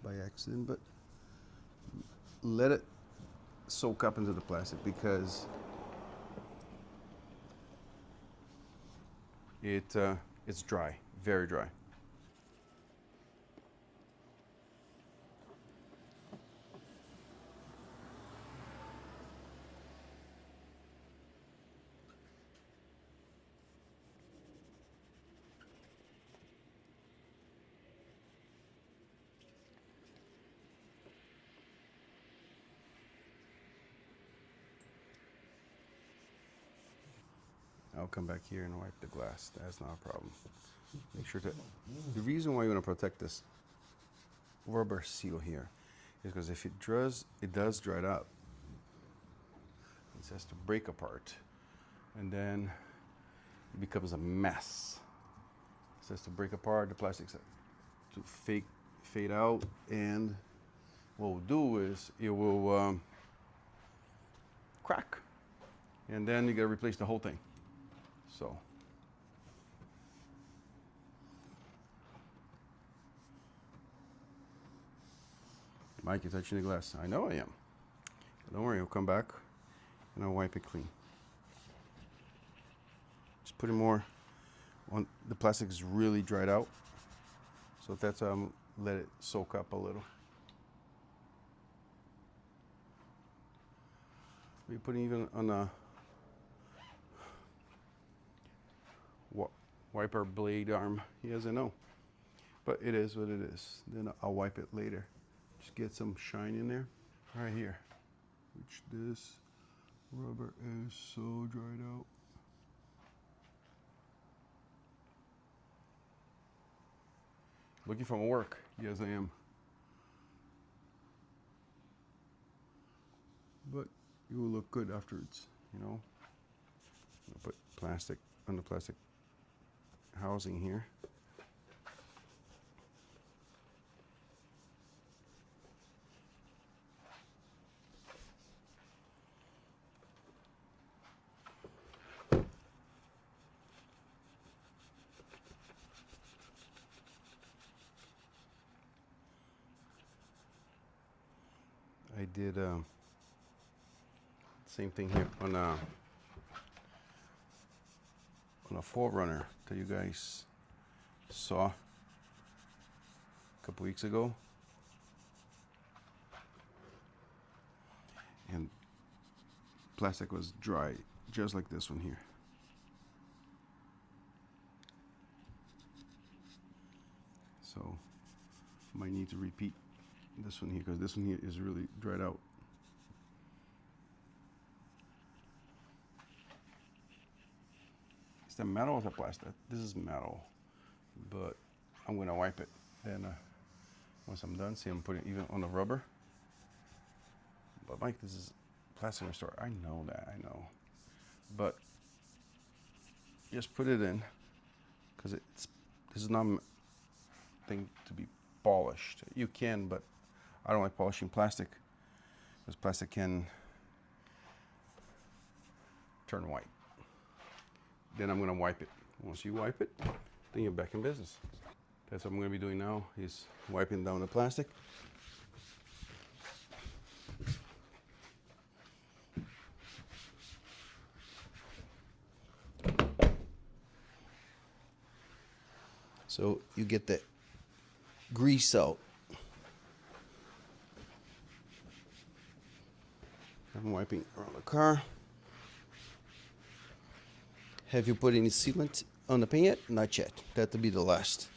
Speaker 1: by accident, but let it soak up into the plastic because it's dry, very dry. I'll come back here and wipe the glass. That's not a problem. Make sure to. The reason why you want to protect this rubber seal here is because if it does dry it up. It has to break apart, and then it becomes a mess. It has to break apart. The plastics to fade out, and what we'll do is it will crack, and then you got to replace the whole thing. So Mike, you're touching the glass. I know I am. Don't worry, I'll come back and I'll wipe it clean. Just putting more on. The plastic is really dried out, so that's let it soak up a little. We're putting even on a wiper blade arm. He doesn't know, but it is what it is. Then I'll wipe it later. Just get some shine in there, right here. Which this rubber is so dried out. Looking for more work? Yes, I am. But it will look good afterwards, you know. I'll put plastic on the plastic housing here. I did same thing here on a 4Runner that you guys saw a couple weeks ago, and plastic was dry just like this one here. So might need to repeat this one here because this one here is really dried out. Is that metal or is that plastic? This is metal, but I'm gonna wipe it. Then once I'm done, see, I'm putting it even on the rubber. But Mike, this is plastic restore. I know that, I know. But just put it in because this is not a thing to be polished. You can, but I don't like polishing plastic because plastic can turn white. Then I'm going to wipe it. Once you wipe it, then you're back in business. That's what I'm going to be doing now, is wiping down the plastic. So you get the grease out. I'm wiping around the car. Have you put any sealant on the paint yet? Not yet. That'll be the last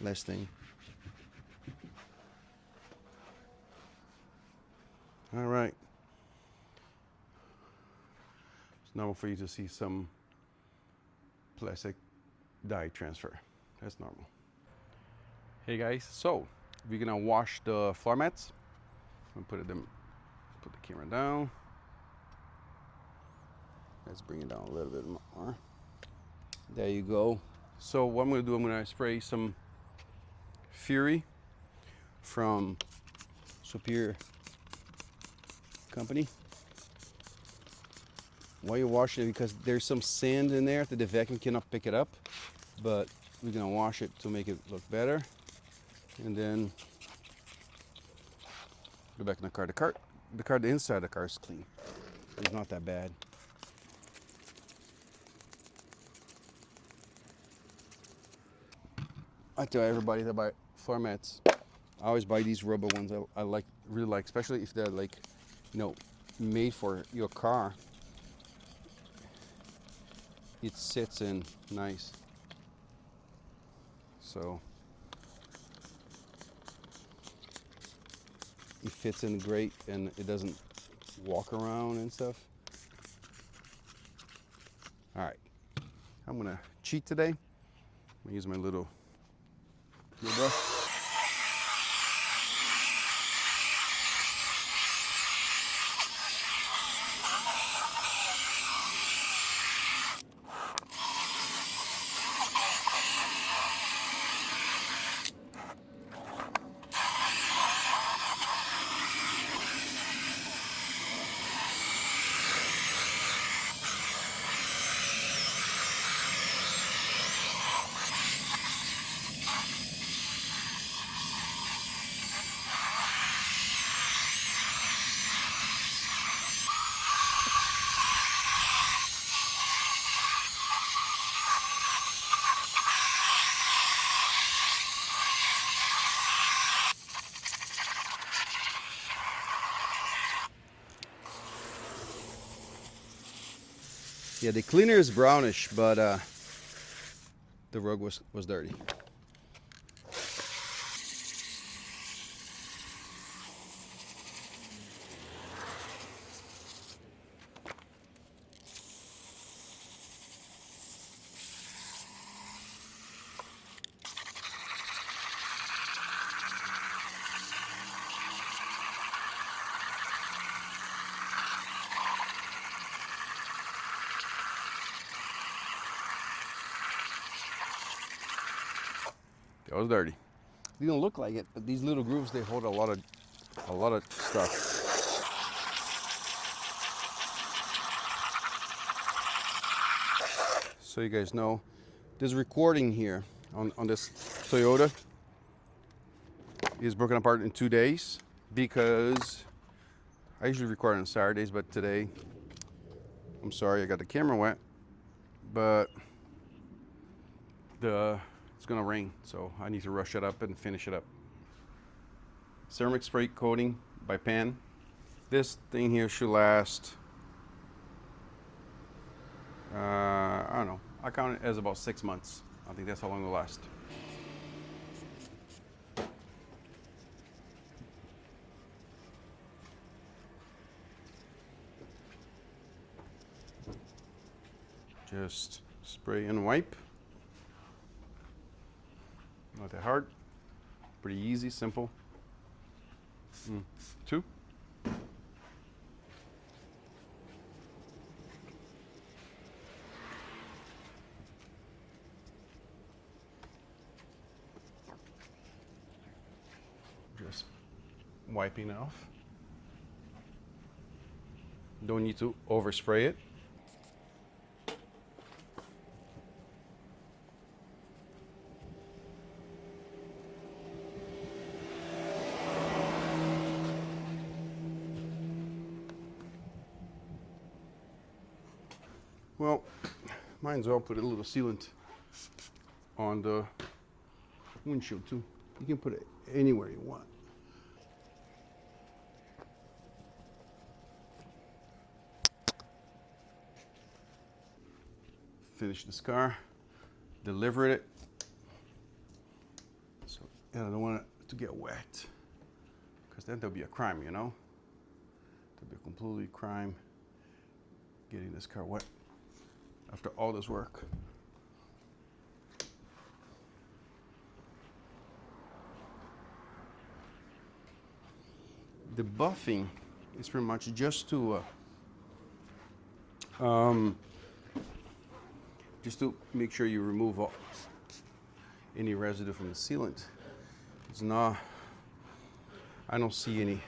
Speaker 1: thing. All right. It's normal for you to see some plastic dye transfer. That's normal. Hey guys, so we're gonna wash the floor mats. I'm gonna put the camera down. Let's bring it down a little bit more. There you go. So what I'm gonna do, I'm gonna spray some Fury from Superior Company. While you're washing it, because there's some sand in there that the vacuum cannot pick it up, but we're gonna wash it to make it look better. and then go back in the car. The inside of the car is clean. It's not that bad. I tell everybody to buy floor mats. I always buy these rubber ones. I really like, especially if they're like, made for your car. It sits in nice. So it fits in great, and it doesn't walk around and stuff. All right, I'm gonna cheat today. I'm gonna use my little brush. Yeah, the cleaner is brownish, but the rug was dirty. That was dirty. They don't look like it, but these little grooves, they hold a lot of stuff. So you guys know, this recording here on this Toyota is broken apart in 2 days because I usually record on Saturdays, but today, I'm sorry, I got the camera wet, but it's gonna rain, so I need to rush it up and finish it up. Ceramic spray coating by Pan. This thing here should last, I don't know, I count it as about 6 months. I think that's how long it'll last. Just spray and wipe. Not that hard. Pretty easy, simple. 2. Just wiping off. Don't need to overspray it. Well, might as well put a little sealant on the windshield too. You can put it anywhere you want. Finish this car, deliver it. So I don't want it to get wet, because then there'll be a crime, There'll be a completely crime getting this car wet after all this work. The buffing is pretty much just to make sure you remove any residue from the sealant. It's not, I don't see any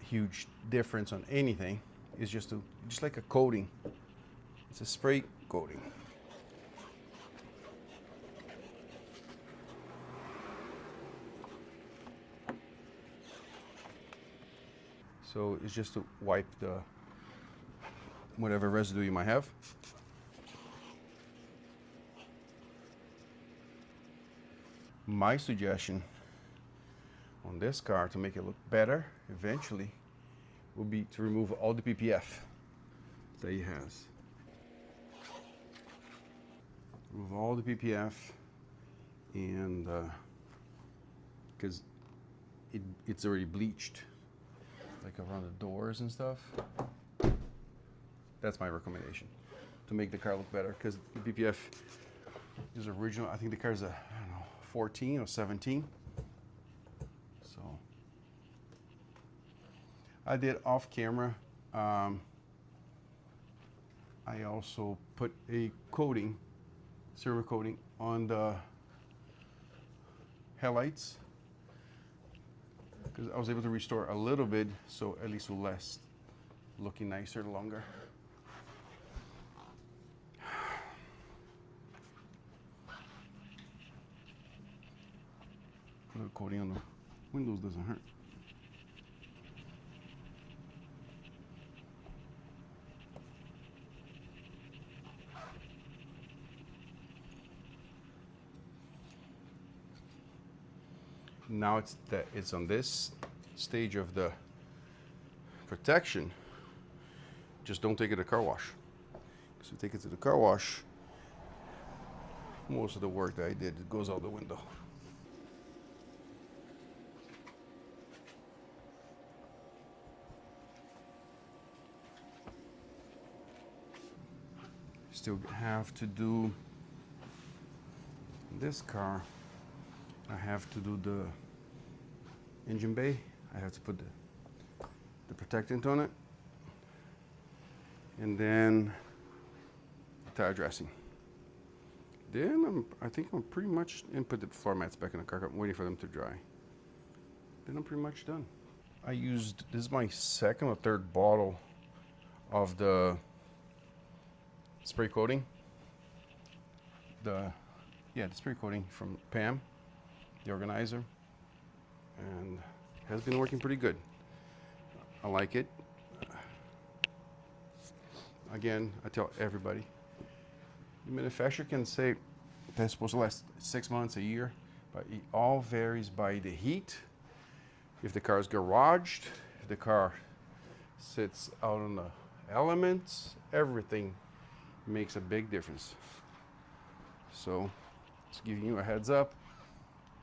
Speaker 1: huge difference on anything. It's just like a coating. It's a spray coating. So it's just to wipe the whatever residue you might have. My suggestion on this car to make it look better eventually would be to remove all the PPF that he has. Remove all the PPF, and because it's already bleached, like around the doors and stuff. That's my recommendation to make the car look better, because the PPF is original. I think the car is a, I don't know, 14 or 17. So I did off camera. I also put a coating, silver coating, on the headlights, because I was able to restore a little bit, so at least will last looking nicer longer. A little coating on the windows doesn't hurt. Now it's on this stage of the protection. Just don't take it to the car wash. Because if you take it to the car wash, most of the work that I did goes out the window. Still have to do this car. I have to do the engine bay. I have to put the protectant on it, and then the tire dressing. Then I think I'm pretty much, and put the floor mats back in the car. I'm waiting for them to dry. Then I'm pretty much done. This is my second or third bottle of the spray coating. The spray coating from Pam, the organizer, and has been working pretty good. I like it. Again, I tell everybody, the manufacturer can say that's supposed to last 6 months, a year, but it all varies by the heat. If the car is garaged, if the car sits out on the elements, everything makes a big difference. So just giving you a heads up.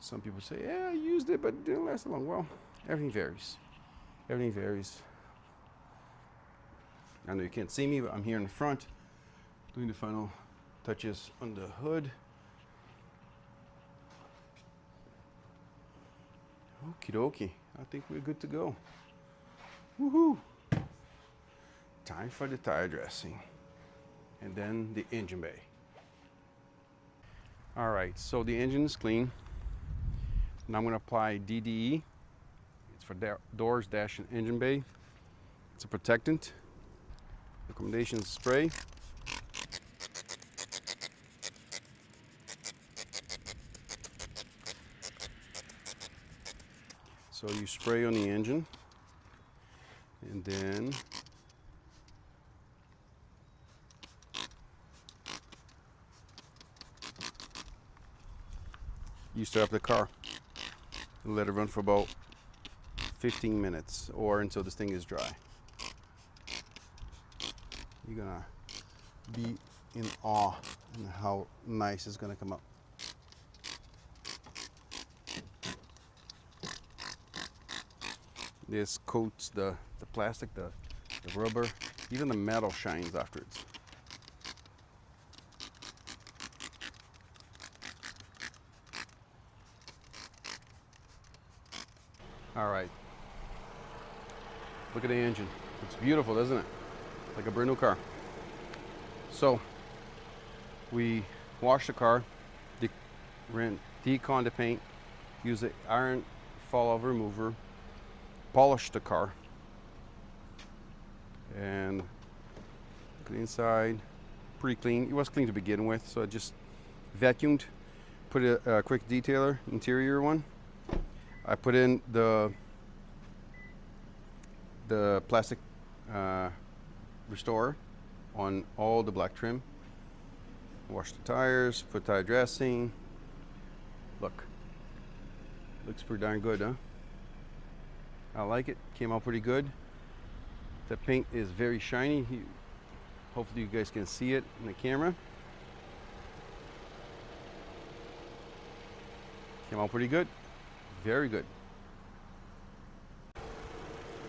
Speaker 1: Some people say, yeah, I used it, but it didn't last long. Well, everything varies. Everything varies. I know you can't see me, but I'm here in the front doing the final touches on the hood. Okie dokie. I think we're good to go. Woohoo! Time for the tire dressing. And then the engine bay. All right, so the engine is clean. Now I'm going to apply DDE. It's for doors, dash, and engine bay. It's a protectant. Recommendations: spray. So you spray on the engine, and then you start up the car. Let it run for about 15 minutes or until this thing is dry. You're gonna be in awe at how nice it's gonna come up. This coats the plastic, the rubber, even the metal shines afterwards. All right, look at the engine. It's beautiful, isn't it? Like a brand new car. So we washed the car, decon the paint, use the iron fall-off remover, polished the car, and look at the inside, pretty clean. It was clean to begin with, so I just vacuumed, put a quick detailer, interior one. I put in the the plastic restorer on all the black trim. Wash the tires, put tire dressing. Look, looks pretty darn good, huh? I like it, came out pretty good. The paint is very shiny. Hopefully you guys can see it in the camera. Came out pretty good, very good.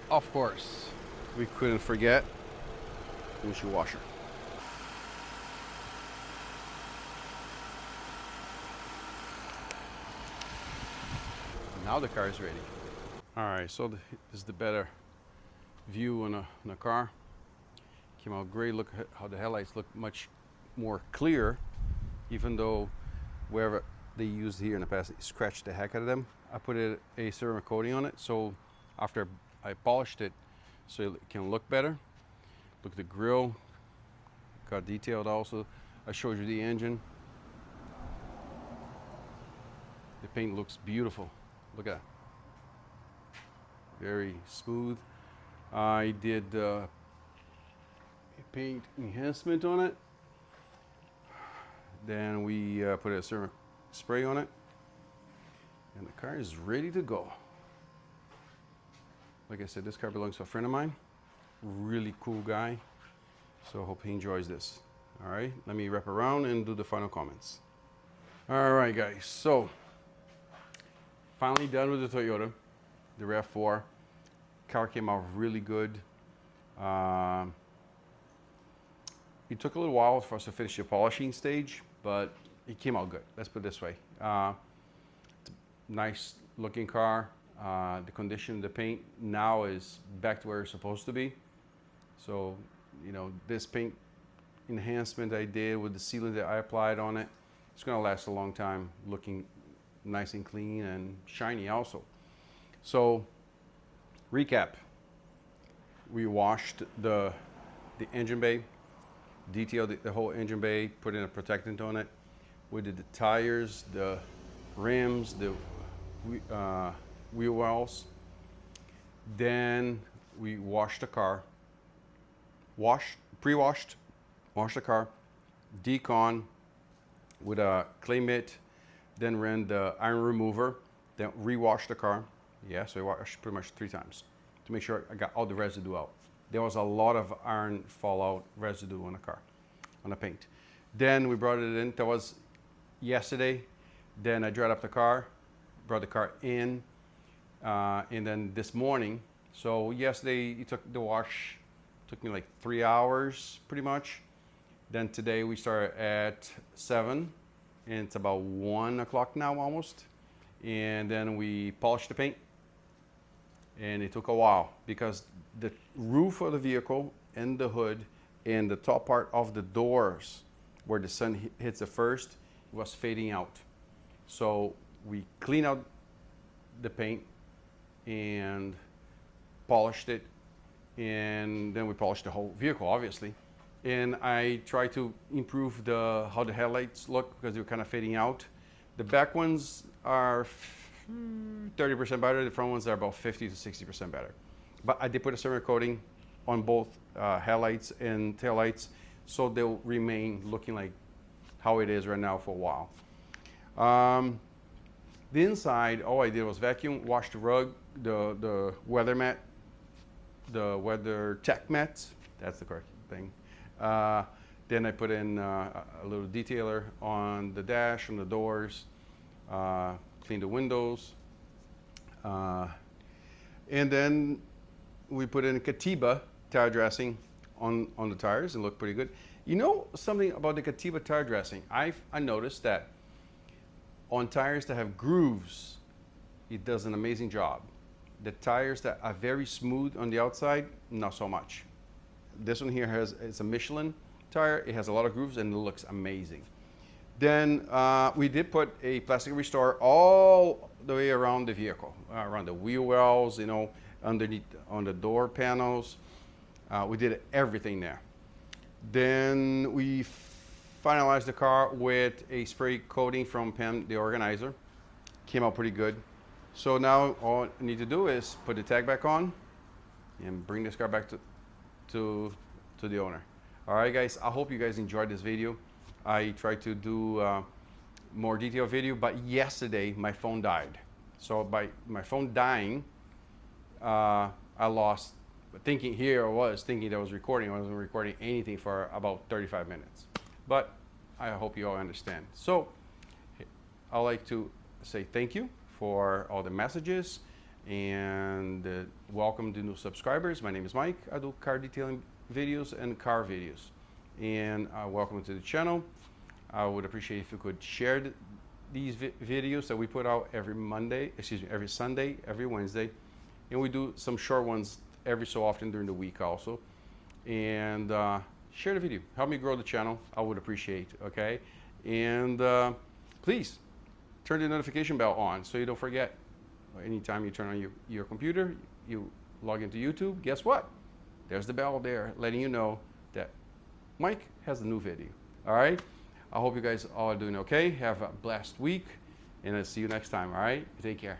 Speaker 1: Of course, we couldn't forget windshield washer. Now the car is ready. All right, so this is the better view on a car. Came out great. Look how the headlights look much more clear, even though wherever they used here in the past, it scratched the heck out of them. I put a ceramic coating on it, so after I polished it, so it can look better. Look at the grille, got detailed also. I showed you the engine. The paint looks beautiful. Look at that. Very smooth. I did a paint enhancement on it. Then we put a ceramic spray on it. And the car is ready to go. Like I said, this car belongs to a friend of mine. Really cool guy. So I hope he enjoys this. All right, let me wrap around and do the final comments. All right, guys. So finally done with the Toyota, the RAV-4. Car came out really good. It took a little while for us to finish the polishing stage, but it came out good. Let's put it this way. Nice looking car. The condition of the paint now is back to where it's supposed to be. So, you know, this paint enhancement I did with the sealant that I applied on it, it's gonna last a long time, looking nice and clean and shiny also. So, recap. We washed the engine bay, detailed the whole engine bay, put in a protectant on it. We did the tires, the rims, the wheel wells. Then we washed the car, pre-washed, washed the car, Decon with a clay mitt, then ran the iron remover, then re-washed the car. Yeah, so I washed pretty much 3 times to make sure I got all the residue out. There was a lot of iron fallout residue on the car, on the paint. Then we brought it in. That was yesterday. Then I dried up the car, brought the car in, and then this morning. So yesterday it took the wash, took me like 3 hours pretty much. Then today we started at 7, and it's about 1 o'clock now almost. And then we polished the paint. And it took a while because the roof of the vehicle and the hood and the top part of the doors where the sun hits it first was fading out. So we cleaned out the paint and polished it, and then we polished the whole vehicle obviously. And I tried to improve how the headlights look because they were kind of fading out. The back ones are 30% better. The front ones are about 50 to 60% better. But I did put a ceramic coating on both headlights and taillights, so they'll remain looking like how it is right now for a while. The inside, all I did was vacuum, wash the rug, the weather mat, the weather tech mats. That's the correct thing. Then I put in a little detailer on the dash, on the doors. Clean the windows, and then we put in a Catiba tire dressing on the tires and looked pretty good. You know something about the Catiba tire dressing? I noticed that on tires that have grooves, it does an amazing job. The tires that are very smooth on the outside, not so much. This one here it's a Michelin tire. It has a lot of grooves and it looks amazing. Then we did put a plastic restorer all the way around the vehicle, around the wheel wells, you know, underneath on the door panels. We did everything there. Then we finalized the car with a spray coating from Pam, the organizer. Came out pretty good. So now all I need to do is put the tag back on and bring this car back to the owner. All right, guys, I hope you guys enjoyed this video. I tried to do more detailed video, but yesterday my phone died. So by my phone dying, I lost thinking. Here I was thinking that I was recording. I wasn't recording anything for about 35 minutes. But I hope you all understand. So I'd like to say thank you for all the messages and welcome to new subscribers. My name is Mike. I do car detailing videos and car videos. And welcome to the channel. I would appreciate if you could share these videos that we put out every Sunday, every Wednesday. And we do some short ones every so often during the week also. And share the video. Help me grow the channel. I would appreciate, okay? And please turn the notification bell on so you don't forget. Anytime you turn on your computer, you log into YouTube, guess what? There's the bell there letting you know that Mike has a new video. All right? I hope you guys all are doing okay. Have a blessed week, and I'll see you next time. All right? Take care.